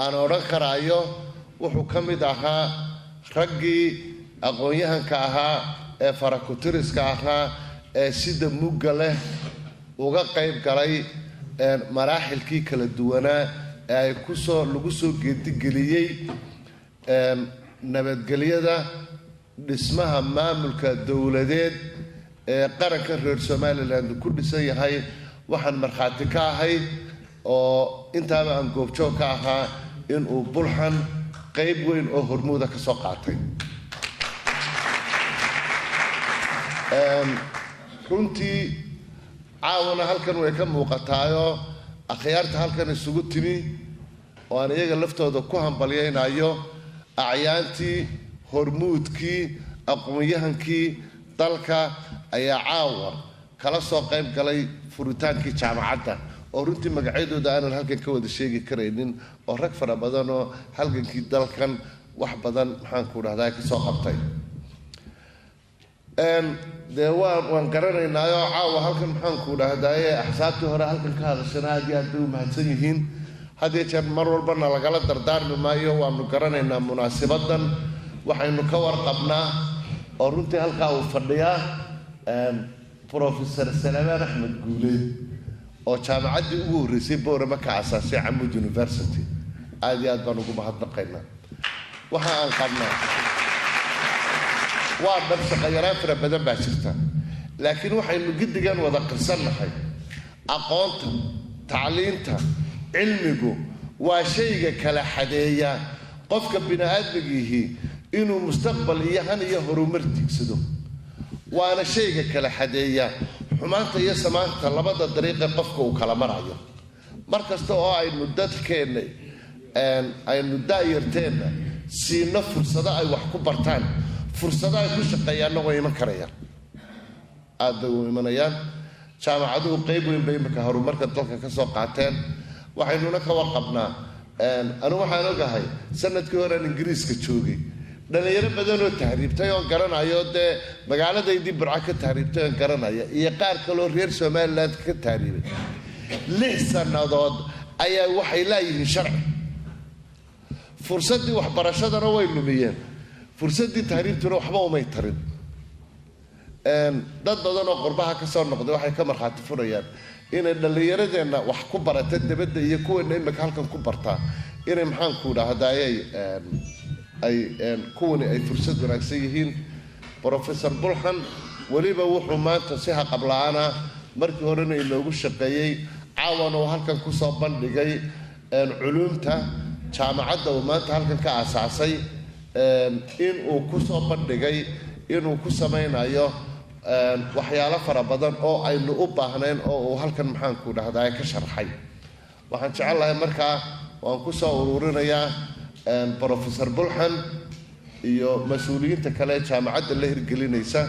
aan odhan karaayo wuxuu ka mid ahaa raggii aqoon-yahanka ahaa ee farakutiriska ahaa ee sida mugga leh uga qayb galay maraaxilkii kala duwanaa ee ay lagu soo geedigeliyey nabadgelyada dhismaha maamulka dowladeed ee qaranka reer somaliland ku dhisan yahay waxaan markhaati ka ahay oo intaaba aan goobjoog ka ahaa inuu bulxan qayb weyn oo hormuuda ka soo qaatay runtii caawana halkan way ka muuqataayoo akhyaarta halkan isugu timi oo aan iyaga laftooda ku hambalyaynayo acyaantii hormuudkii aqoon-yahankii dalka ayaa caawa kala soo qayb galay furitaankii jaamacadda oo runtii magacyadooda aanan halkan ka wada sheegi karaynin oo rag fara badan oo halgankii dalkan wax badan maxaanku dhahdaa ka soo qabtay dee waan garanaynaayoo caawa halkan maxaanku dhahdaaye axsaabtii hore halkan ka hadashana aad iyo aad bay u mahadsan yihiin had iyo jeer mar walbana lagala dardaarmi maayo waanu garanaynaa munaasibadan waxaynu ka warqabnaa oo runtii halkaa uu fadhiyaa professor salamaan axmed guuleed oo jaamacaddii ugu horreysay boorama ka asaasay camud university aad iyo aad baan ugu mahadnaqaynaa waxa aan qabnaa waa dhab shaqayaraan fara badan baa jirta laakiin waxaynu giddigan wada qirsannahay aqoonta tacliinta cilmigu waa shayga kala xadeeya qofka bini aadmigiihii inuu mustaqbal iyo han iyo horumar tiigsado waana shayga kala xadeeya xumaanta iyo samaanta labada dariiqe qofka uu kala marayo mar kasta oo aynu dadkeenna aynu daayarteenna siino fursado ay wax ku bartaan fursado ay ku shaqeeyaanna way iman karayaan aad bay u imanayaan jaamacaduhu qayb weyn bay imika horumarka dalka ka soo qaateen waxaynuna ka warqabnaa anigu waxaan ogahay sanadkii horean ingiriiska joogay dhalinyaro badan oo tahriibtay oon garanayo dee magaaladaydii burco ka tahriibtay oon garanaya iyo qaar kaloo reer somaliland ka tahriibay 6 sannadood ayaa waxay laayihiin sharci fursaddii waxbarashadana way lumiyeen fursaddii tahriibtuna waxba umay tarin dad badan oo qurbaha ka soo noqday waxay ka markhaati furayaan inay dhallinyaradeenna wax ku barata dibadda iyo kuweena imika halkan ku bartaa inay maxaanku dhahdaayay kuwani ay fursad wanaagsan yihiin professor bulxan weliba wuxuu maanta si haqabla-aana markii horena inoogu shaqeeyey caawana uu halkan kusoo bandhigay culuumta jaamacadda uu maanta halkan ka aasaasay in uu kusoo bandhigay inuu ku samaynayo waxyaalo fara badan oo aynu u baahnayn oo uu halkan maxaanku dhahdaay ka sharxay waxaan jecelahay markaa waan kusoo ururinayaa professor bulxan iyo mas-uuliyiinta kale jaamacadda la hirgelinaysa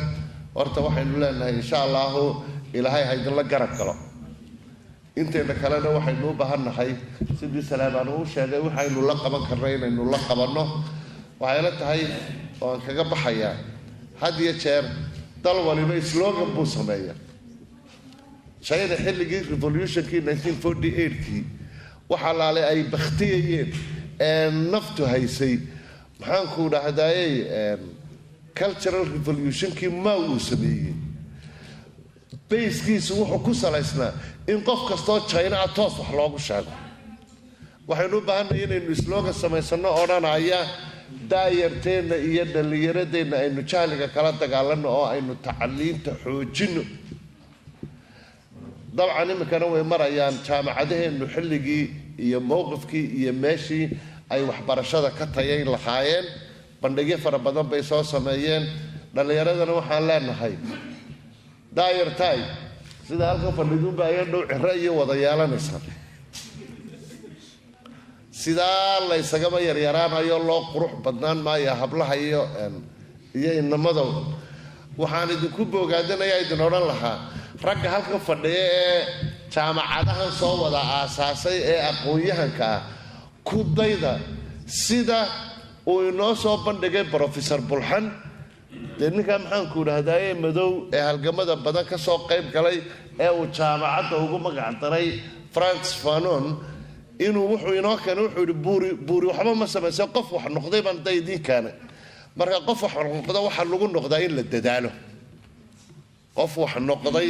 horta waxaynu leenahay insha allahu ilaahay ha idinla garab galo inteena kalena waxaynu u baahannahay sidii salaamaan uu sheegay waxaynu la qaban karna inaynu la qabanno waxayla tahay waan kaga baxayaa had iyo jeer dal waliba slogan buu sameeya China xilligii revolutionkii 1948kii waxa laale ay bakhtiyeen naftu haysay maxaanku dhahdaayay cultural revolutionkii ma uu sameeyey bayskiisu wuxuu ku salaysnaa in qof kastoo China toos wax loogu sheego waxaynu u baahannahay inaynu slogan samaysano odhanaya daayarteena iyo dhallinyaradeenna aynu jahliga kala dagaalano oo aynu tacliinta xoojino dabcan imikana way marayaan jaamacadaheennu xilligii iyo mowqifkii iyo meeshii ay waxbarashada ka tayayn lahaayeen bandhigyo fara badan bay soo sameeyeen dhallinyaradana waxaan leenahay daayartaay sida halkan fadhiduunba ayaa dhow ciro iyo wada yeelanaysa sidaa la isagama yaryaraanayo loo qurux badnaan maayo hablaha iyo inamada waxaan idinku bogaadinayaa idin odhan lahaa ragga halkan fadhiya ee jaamacadahan soo wada aasaasay ee aqoon-yahanka ah ku dayda sida uu inoo soo bandhigay professor bulxan dee ninkaa maxaanku dhahdaye madow ee halgamada badan ka soo qayb galay ee uu jaamacadda ugu magac daray Franz Fanon inuu wuxuu inoo keenay wuxuu yidhi buuri waxba ma samaysay qof wax noqday baan da idiin keenay marka qof wax noqda waxaa lagu noqdaa in la dadaalo qof wax noqday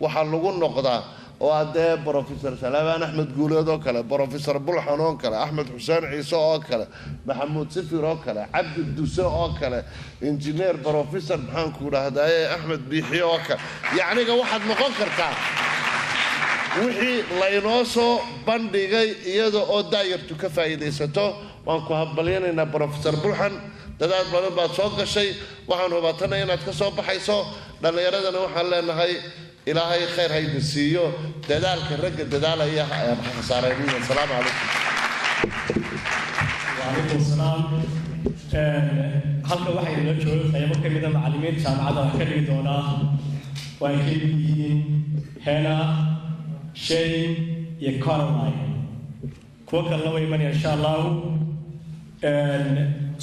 waxaa lagu noqdaa oo adee professor salaamaan axmed guuleed oo kale professor bulxan oo kale axmed xuseen ciise oo kale maxamuud sifir oo kale cabdi duse oo kale injineer professor maxaanku dhahdaye axmed biixiye oo kale yacniga waxaad noqon kartaa wixii laynoo soo bandhigay iyada oo daayartu ka faa'iidaysato waan ku hambalyanaynaa professor bulxan dadaal badan baad soo gashay waxaan hubaatana inaad ka soo baxayso dhallinyaradana waxaan leenahay ilaahay khayr hayna siiyo dadaalka ragga dadaalaya khasaarayniya asalaamu calaykum وعليكم السلام halka waxay nala joogaan qaybo ka mid ah macallimiinta jaamacadda wax ka dhigi doona way ka yihiin Hena Shane iyo Caroline kuwa kale way iman insha Allah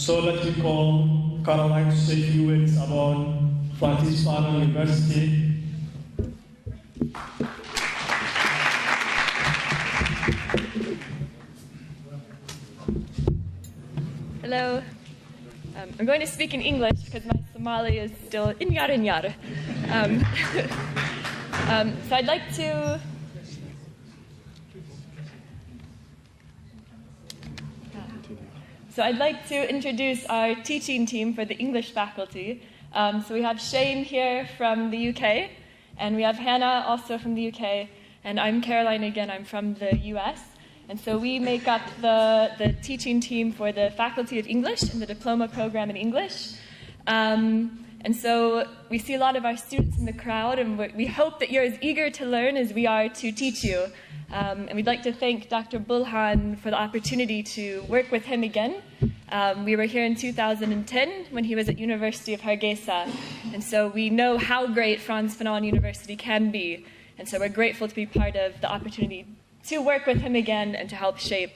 so let me call Caroline to say a few words about Francis Fanon University. Hello. I'm going to speak in English because my Somali is still inyar. So I'd like to introduce our teaching team for the English faculty. So we have Shane here from the UK, and we have Hannah also from the UK, and I'm Caroline again, I'm from the US. And so we make up the teaching team for the Faculty of English and the diploma program in English. And so we see a lot of our students in the crowd, and we hope that you're as eager to learn as we are to teach you. And we'd like to thank Dr. Bulhan for the opportunity to work with him again. We were here in 2010 when he was at University of Hargeisa, and so we know how great Frans Fanon University can be, and so we're grateful to be part of the opportunity to work with him again and to help shape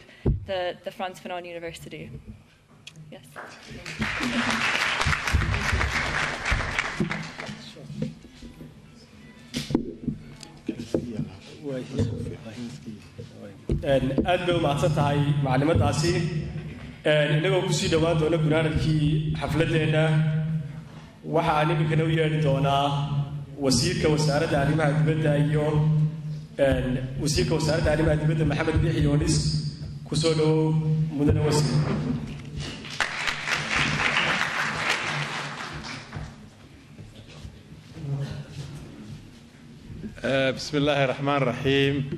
the Frans Fanon University. Yes. aad bay u mahadsan tahay maclimaddaasi innagoo kusii dhowaan doona gunaanadkii xafladeenna waxa aan iminkana u yeedhi doonaa wasiirka wasaaradda arrimaha dibadda iyo wasiirka wasaaradda arrimaha dibadda maxamed biixi yoonis ku soo dhowow mudane wasiir بسم الله الرحمن الرحيم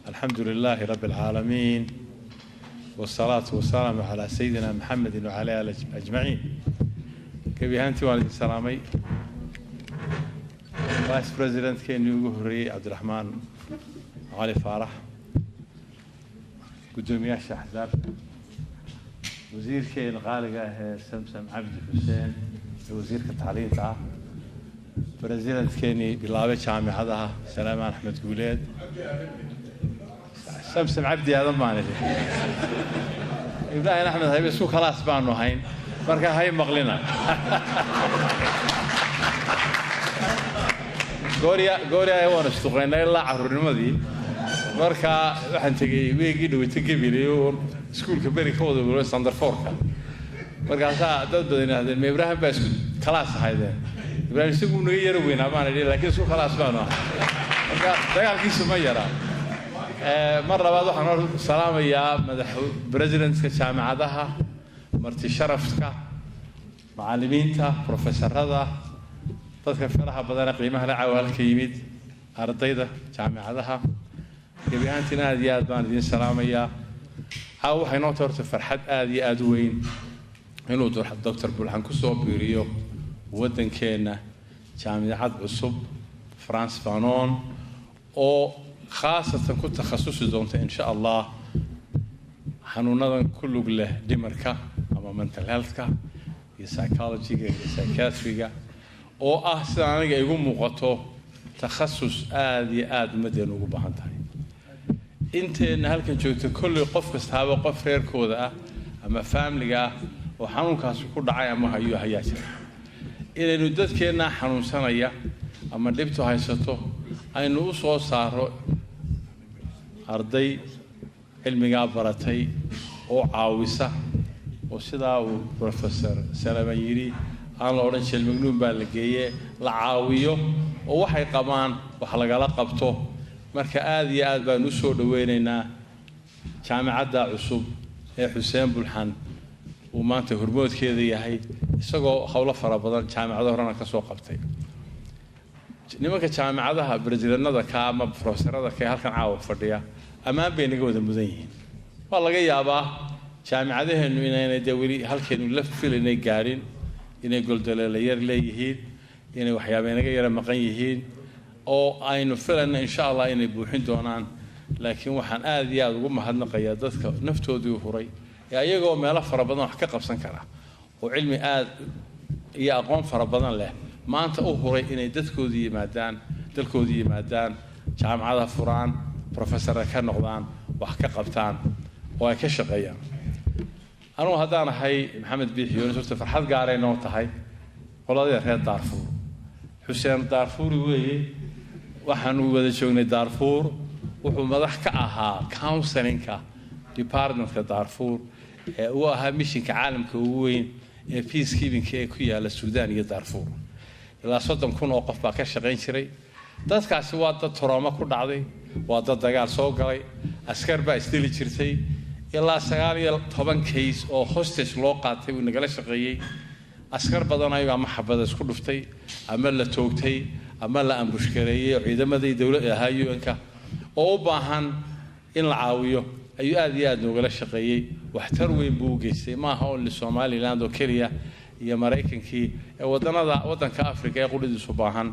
الحمد لله رب العالمين والصلاة والسلام على سيدنا محمد وعلى آله أجمعين كبيهانتي والدي سلامي فايس بريزيدنت كين يوغوري عبد الرحمن علي فارح قدومياش أحزاب وزير كين غالقة سمسم عبد حسين وزير التعليم تاع بريزيدنت كيني بلابة جامعة سليمان أحمد قوليد سمسم عبدي هذا ما ندري إبراهيم أحمد هاي بس خلاص بانو هين مركا هاي مغلنا غوريا يوان استقرين لا يلا عرور المدي مركا waxaan tagay weegi dhaweyta gabileeyo iskuul ka bari kooda waro standard 4ka markaasa dad badan ahaadeen Ibrahim baa isku kalaas ahaydeen Ibrahim isagu naga yar weynaa baan idhi laakiin isku kalaas baan ahaa marka dagaalkiisu ma yaraa mar labaad waxaan salaamayaa madaxweynaha presidentka jaamacadaha marti sharafka macallimiinta professorada dadka faraha badan qiimaha la caawalka yimid ardayda jaamacadaha gabiyaantina aad iyo aad baan idin salaamayaa waxay noo tahay farxad aad iyo aad u weyn inuu Dr. Bulxan ku soo biiriyo waddankeena jaamacad cusub Frans Fanon oo khaasatan ku takhasusi doonta insha Allah xanuunadan ku lug leh dhimarka ama mental health-ka iyo psychology-ga iyo psychiatry-ga oo sida aniga igu muuqato takhasus aad iyo aad ummadeen ugu baahan tahay inteena halkan joogto kulli qof kastaaba qof reerkooda ama family-ga oo xanuunkaas ku dhacay ama hayaa jira inaynu dadkeena xanuunsanaya ama dhibto haysato aynu u soo saaro arday cilmiga baratay oo caawisa oo sidaa uu professor Salaman yiri aan la oran jiray magnuun baa la geeyay la caawiyo oo waxay qabaan wax lagala qabto marka aad iyo aad baan u soo dhaweynaynaa jaamacadda cusub ee Xuseen Bulxan uu maanta hormoodkeeda yahay isagoo hawlo fara badan jaamacadaha horena ka soo qabtay nimanka jaamacadaha presidentnada ka ama professorada ka halkan caawa fadhiya amaan bay naga wada mudan yihiin waa laga yaabaa jaamacadaheenu inay weli halkeenu la filinay gaarin inay goldaleelo yar leeyihiin inay waxyaabo naga yara maqan yihiin oo aynu filayna insha Allah inay buuxin doonaan laakiin waxaan aad iyo aad ugu mahadnaqayaa dadka naftoodii huray ee ayagoo meelo fara badan wax ka qabsan kara oo cilmi aad iyo aqoon fara badan leh maanta u huray inay dalkoodii yimaadaan jaamacadaha furaan professor ka noqdaan wax ka qabtaan oo ay ka shaqeeyaan anuu haddaan ahay maxamed biixi yoonis horta farxad gaar ah noo tahay qoladii reer Darfur Xuseen Darfur weeye waxaan u wada joognay Darfur wuxuu madax ka ahaa counseling-ka department-ka Darfur ee uu ahaa missionka caalamka ugu weyn ee peacekeeping ee ku yaala Suudaan iyo Darfur ilaa 30,000 oo qof baa ka shaqeyn jiray dadkaasi waa dad trauma ku dhacday waa dad dagaal soo galay askar baa isdili jirtay ilaa 19 case oo hostage loo qaatay uu nagala shaqeeyay askar badan ayaga ama xabada isku dhuftay ama la toogtay ama la ambushkareeyay ciidamadii dawladda UN-ka oo u baahan in la caawiyo ayuu aad iyo aad nogala shaqeeyay waxtar weyn buu geystay ma aha oo Soomaaliland oo kaliya iyo Mareykankii ee wadanka Afrika ee qulidiisu baahan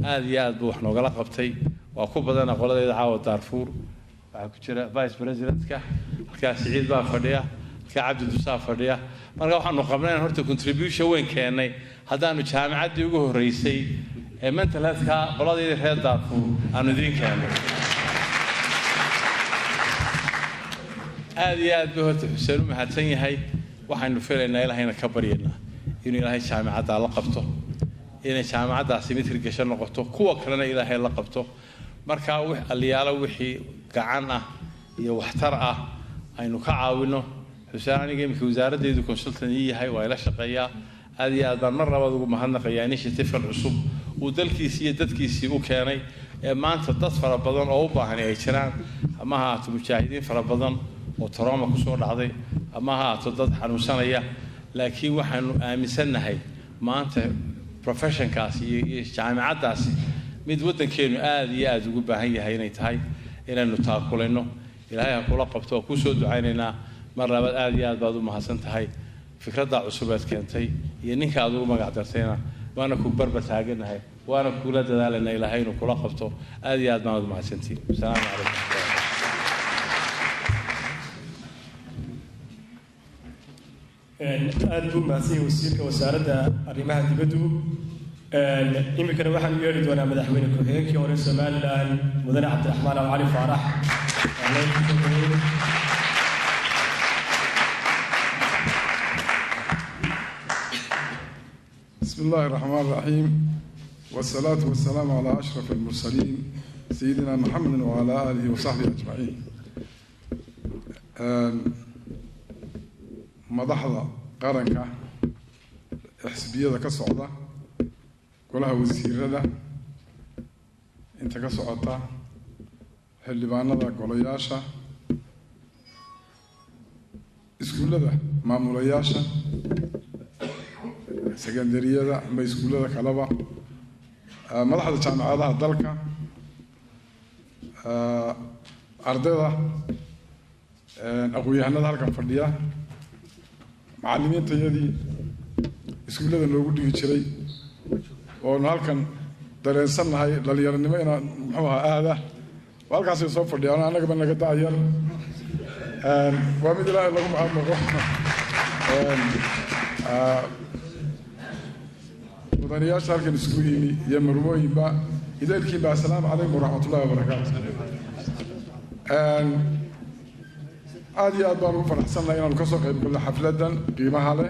aad iyo aad buu wax nogala qabtay waa ku badan qoladeeda caawa Darfur waxa ku jira vice presidentka halkaas Ciid baa fadhiya ka cabdi dusaa fadhiya marka waxaanu qabnay horta contribution weyn keenay haddaanu jaamacaddii ugu horreysay ee mental healthka qoladii reer Darfur aanu idin keenay aad iyo aad buu horta Xuseen u mahadsan yahay waxaanu filaynaa ilaahayna ka baryaynaa inuu ilaahay jaamacadda la qabto inay jaamacaddaasi mid hirgashan noqoto kuwa kalena ilaahay la qabto marka wax aliyaalo wixii gacan ah iyo waxtar ah aynu ka caawino Xuseen aniga imika wasaaraddeedu consultant yahay waa ila shaqeeyaa aad iyo aad baan mar labaad ugu mahadnaqayaa initiative cusub uu dalkiisa iyo dadkiisii u keenay ee maanta dad fara badan oo u baahan ay jiraan ama ha ahaato mujaahidiin fara badan oo trauma ku soo dhacday ama ha ahaato dad xanuunsanaya laakiin waxaanu aaminsannahay maanta professionkaasi iyo jaamacaddaasi mid waddankeenu aad iyo aad ugu baahan yahay inay tahay inaynu taakulayno ilaahay ha kula qabto oo ku soo ducaynaynaa mar labaad aad iyo aad baad u mahadsan tahay fikradda cusub aad keentay iyo ninka aad ugu magac dartayna waana ku barbar taaganahay waana kula dadaalanaa ilaahay inuu kula qabto aad iyo aad baan u mahadsantihiin asalaamu calaykum aad buu mahadsan yahay wasiirka wasaaradda arrimaha dibaddu iminkana waxaan u yeedhi doonaa madaxweyne ku-xigeenkii hore Somaliland mudane Cabdiraxmaan Cali Faarax بسم الله الرحمن الرحيم والصلاة والسلام على أشرف المرسلين سيدنا محمد وعلى آله وصحبه أجمعين مدحضة قرنكة حسبية كسعودة كلها وزيرة انت كسعودة حلبانة قولياشة اسكولة معمولياشة سكندرية ما اسكولة كلابا مدحضة جامعة دالكا أرددا أقوياء هذا فرديا معلمين تيادي اسكولة لوجود يشري ونهالكن درسنا هاي لليرني ما إنا محوها هذا والكاس يصوف فرديا أنا قبل نقطع عيال وامد الله لكم عامكم ودنيا شارك السكولي يمرموا يبا إذا الكيبا السلام عليكم ورحمة الله وبركاته عادي أدبر فرحسن لنا القصة كل حفلة قيمة له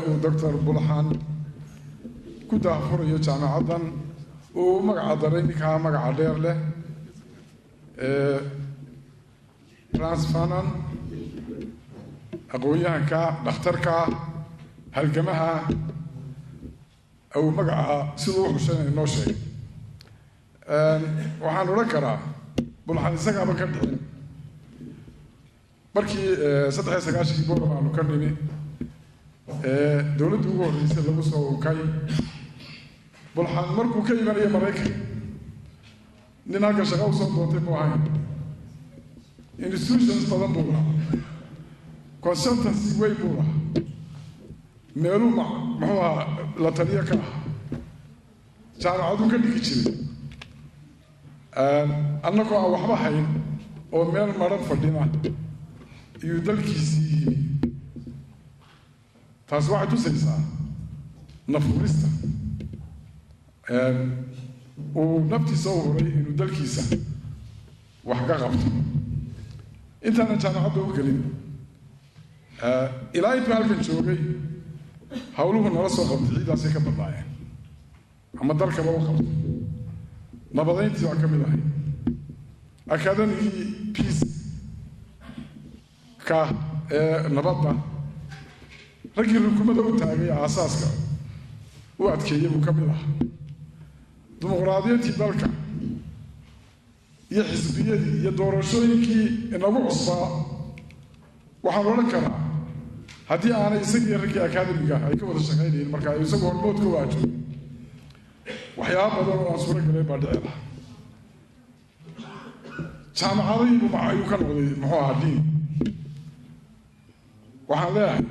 ودكتور بلحان كنت أخبر يجمع عدن ومقعدرين كان مقعدير له ترانسفانان أقوياء كا دكتور كا هالجماعة أو مقع سلوك شيء نوشي وحن ركرا بلحان سكا بكرتين markii 3 boqol aanu ka nimi dawladdu ugu horeysay lagu soo kay bulxan markuu ka imanay Mareykan nin halka shaqo u soo doortay buu ahaa institutions badan buu lahaa consultancy way buu lahaa meelu muxuu ahaa la taliya ka jaamacadu ka dhigi jiray annagoo aan waxba hayn oo meel maran fadhina يدلكيسي تاسوع توسيسا نفوريستا ونبتي صوري إنه دلكيسا وحقا غبطة انت أنا كان عبده كلمة إلهي بهالكن شوقي هولوه نرسو غبطة إذا سيكا بالله أما دلك بابا غبطة نبضين تيوع كميلاهي أكادن هي بيس نبضة رجل الحكومة وتاعي أساسك وقت كي مكملة ديمقراطية ذلك يحزبية يدور شوي كي إنه عصا وحنقول كنا هدي أنا يسقي ركي أكاديمية هاي كم هذا الشيء المركز يسقون الموت كواجه وحياة بدر وانصورك اللي بدأها شام عظيم ومع يكون محو الدين waxaan leeyahay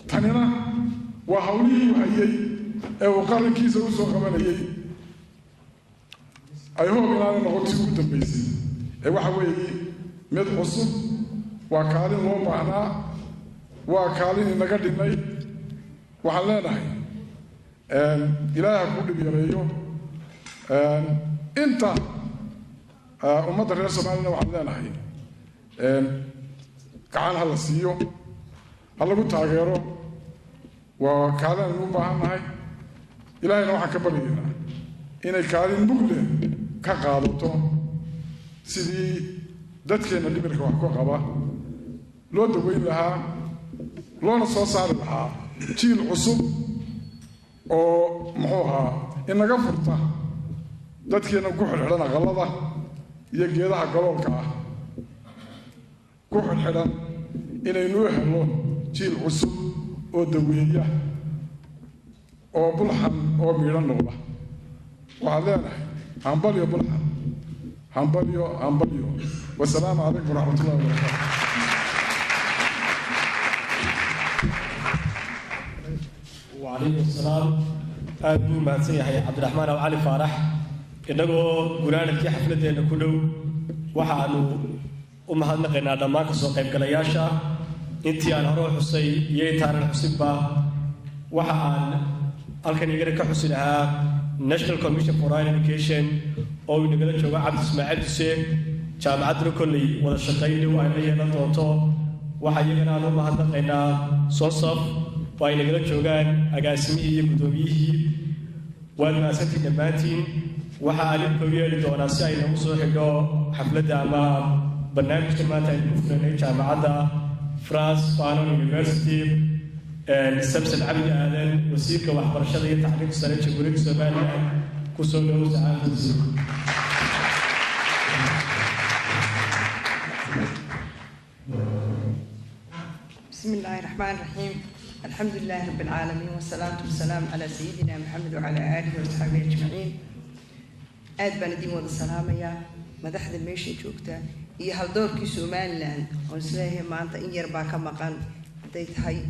tanina waa hawlihii hayay ee uu qarankiisa u soo qabanayay ay hoob inaana noqotii ugu dambaysay ee waxa weeye mid cusub waa kaalin loo baahnaa waa kaalin inaga dhimay waxaan leenahay ilaaha ku dhib yareeyo inta ummadda reer soomaalina waxaan leenahay gacan ha la siiyo ha lagu taageero waa kaalin aynu u baahan nahay ilaahayna waxaan ka baryaynaa inay kaalin mugle ka qaadato sidii dadkeenna dhimirka wax ku qaba loo daweyn lahaa loona soo saari lahaa jiil cusub oo muxuu ahaa inaga furta dadkeenna ku xidhxidhan aqallada iyo geedaha galoolka ah ku xidhxidhan inaynu u helo jiil cusub oo daweeya oo bulxan oo miidhan noqda waxaad leenahay hambalyo bulxan hambalyo wasalaamu calaykum waraxmatullahi wabarakaatu وعليكم السلام أبو مهندسي عبد الرحمن أو علي فارح إنه قرآن في حفلتنا كله وحانو ومهندنا قلنا دماغ سوقيم كلياشا انتي أنا روح حسي يتارن حسيبا وحان ألكن يقرأ كحسينها National Commission for Higher Education أو نقدر نشوف عبد إسماعيل السيف جامعة الكلي ولا شقيني وعليه نطوطو وحيجنا له مهندنا قلنا صوصف وأنا قلت شوغان أقاسمي قدوميه والماساتي دماتين وحالي كوية لدوناسي أين وصول حقو حفلة أما برنامج كماتا المفرنة جامعة فرانس فانون يونيفرسيتي السبس العبد آلان وسيكا وحبر شغية تعليق سنة شكوريك سوماليا كسولو سعاد وسيكو بسم الله الرحمن الرحيم الحمد لله رب العالمين والصلاة والسلام على سيدنا محمد وعلى آله وصحبه أجمعين آد بنديم وذا السلام يا مدحد الميشي جوكتا إيه هالدور كي سوماليان ونسلاه ما أنت إن يربع كمقان ديت هاي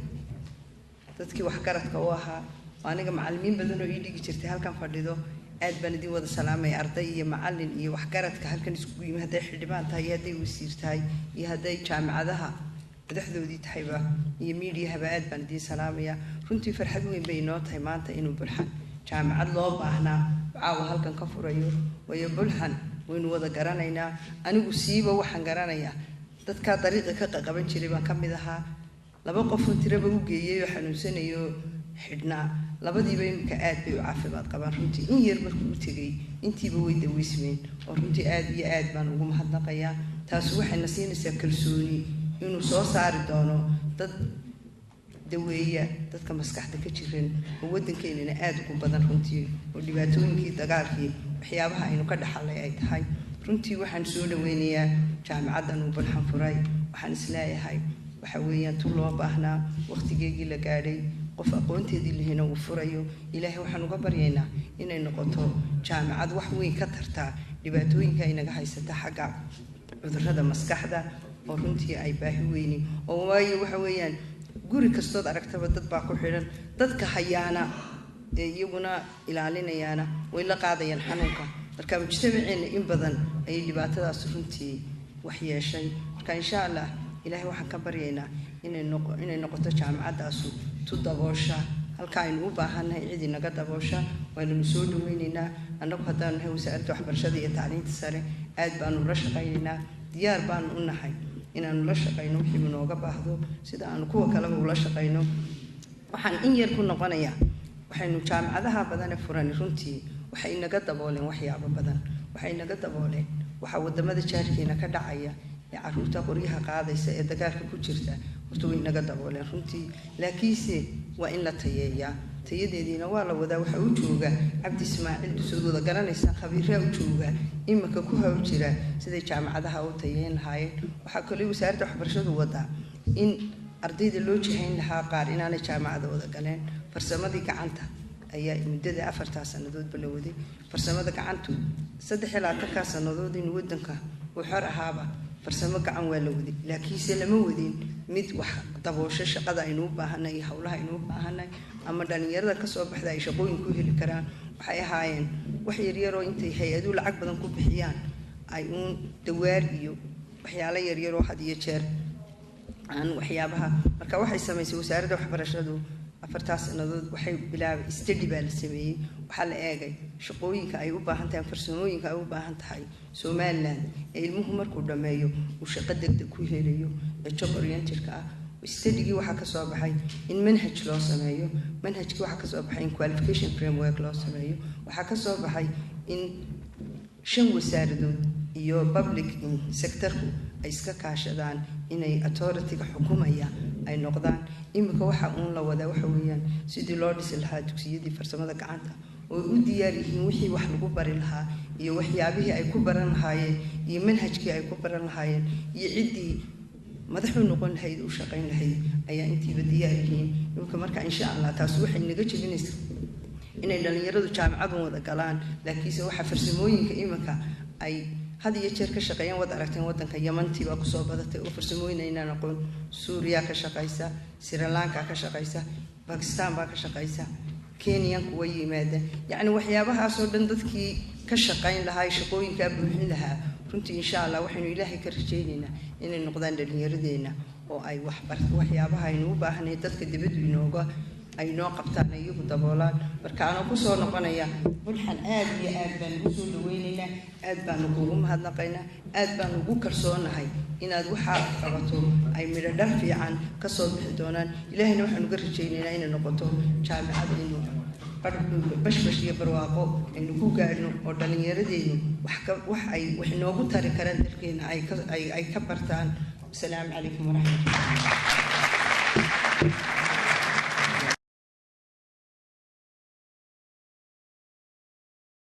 تدكي وحكرت كواها وأنا معلمين بدنو يدي جرتي هالكان فرديدو آد بنديم وذا السلام يا أرضي معلم إيه وحكرت كهالكان يسكوي مهدي حدبان تاي هدي وسيرت هاي إيه هدي جامعة ذها madaxdoodii tahayba iyo miidiyaha aad baan idin salaamaya runtii farxad weyn bay noo tahay maanta inuu bulxan jaamacad loo baahnaa caawa halkan ka furayo wayo bulxan waynu wada garanaynaa anigu siiba waxaan garanayaa dadka dariiqa ka qaban jiray baan kamid ahaa laba qof oo tiraba u geeyay oo xanuunsanayo xidhnaa labadiiba imka aad bay u caafimaad qabaan runtii in yar markuu u tegay intiiba way daweysmeen oo runtii aad iyo aad baan ugu mahadnaqayaa taas waxayna siinaysaa kalsooni inuu soo saari doono dad daweeya dadka maskaxda ka jiran oo waddankeennana aad ugu badan runtii oo dhibaatooyinkii dagaalkii waxyaabaha aynu ka dhaxalay ay tahay runtii waxaan soo dhaweynayaa jaamacaddan uu bulxan furay waxaan isleeyahay waxa weeyaan tu loo baahnaa waqtigeegii la gaadhay qof aqoonteedii lehina uu furayo ilaahay waxaan uga baryaynaa inay noqoto jaamacad wax weyn ka tartaa dhibaatooyinka inaga haysata xagga cudurrada maskaxda oo runtii ay baahi weyni oo waayo waxa weeyaan guri kastood aragtaba dad baa ku xidhan dadka hayaana iyaguna ilaalinayaana way la qaadayaan xanuunka marka mujtamaceena in badan ay dhibaatadaas runtii wax yeeshay marka insha Allah ilaahay waxaan ka baryaynaa inay noqoto jaamacadaasu tu daboosha halka aynu u baahannahay cid inaga daboosha waanu soo dhaweynaynaa annagu haddaan nahay wasaaradda waxbarashada iyo tacliinta sare aad baanu la shaqaynaynaa diyaar baanu u nahay inaanu la shaqayno wixii nooga baahdo sida aanu kuwa kaleba ula shaqayno waxaan in yar ku noqonayaa waxaynu jaamacadaha badan ee furan runtii waxay inaga dabooleen waxyaabo badan waxay inaga dabooleen waxa wadamada jaarkeena ka dhacaya ee caruurta qoryaha qaadaysa ee dagaalka ku jirta horta way inaga dabooleen runtii laakiinse waa in la tayeeyaa tayadeediina waa la wadaa waxa uu jooga cabdi ismaaciil dusooda garanaysa khabiirra uu jooga imaka ku haw jira sida jaamacadaha u tayeen lahaayeen waxa kale wasaaradda waxbarashadu wadaa in ardayda loo jihayn lahaa qaar inaanay jaamacada wada galeen farsamadii gacanta ayaa muddada 4 sanadood la waday farsamada gacantu 3 sanadood in wadanka uu xor ahaaba farsamo gacan waa la waday laakiinse lama wadin mid wax daboosho shaqada aynu u baahanay hawlaha aynu u baahanay ama dhalinyarada ka soo baxda ay shaqooyin ku heli karaan waxay ahaayeen wax yar yar oo intay hay'adu lacag badan ku bixiyaan ay dawaar iyo waxyaalo yar yar oo had iyo jeer aan waxyaabaha marka waxay samaysay wasaaradda waxbarashadu 4 sanadood waxay bilaabay study baa la sameeyey waxaa la eegay shaqooyinka ay u baahan tahay farsamooyinka ay u baahan tahay Somaliland ee ilmuhu markuu dhameeyo uu shaqo degdeg ku helayo ee job oriented-ka ah study-gii waxaa ka soo baxay in manhaj loo sameeyo manhajkii waxaa ka soo baxay in qualification framework loo sameeyo waxaa ka soo baxay in 5 wasaaradood iyo public sector-ku ay iska kaashadaan inay authority-ga xukumaya ay noqdaan imika waxa uun la wada waxa weeyaan sidii loo dhisi lahaa dugsiyadii farsamada gacanta oo u diyaar yihiin wixii wax lagu bari lahaa iyo waxyaabihii ay ku baran lahaayeen iyo manhajkii ay ku baran lahaayeen iyo ciddii madaxu noqon lahayd u shaqayn lahayd ayaa intiiba diyaar yihiin imika marka insha Allah taas waxay naga jebinaysaa inay dhalinyaradu jaamacadu wada galaan laakiinse waxa farsamooyinka imika ay had iyo jeer ka shaqeeyaan wada aragteen wadanka Yementii baa ku soo badatay oo farsamooyin aynaan aqoon Suuriya ka shaqeysa Sri Lanka ka shaqeysa Pakistan baa ka shaqeysa Kenya kuwa yimaada yani waxyaabahaas oo dhan dadkii ka shaqeyn lahaa shaqooyinka buuxin lahaa runtii insha Allah waxaynu Ilaahay ka rajaynaynaa inay noqdaan dhalinyaradeena oo ay waxyaabaha aynu u baahanay dadka dibadda inooga ay noo qabtaan iyagu daboolaan marka aan ku soo noqonaya bulxan aad iyo aad baan ugu soo dhaweynaynaa aad baan ugu mahadnaqaynaa aad baan ugu kalsoonahay inaad waxa qabato ay midho dhar fiican ka soo bixi doonaan ilaahayna waxaan uga rajaynaynaa inay noqoto jaamacad inuu bashbash iyo barwaaqo aynu ku gaadhno oo dhalinyaradeenu wax inoogu tari karaan dalkeena ay ka bartaan. Asalaamu calaykum waraxmatullahi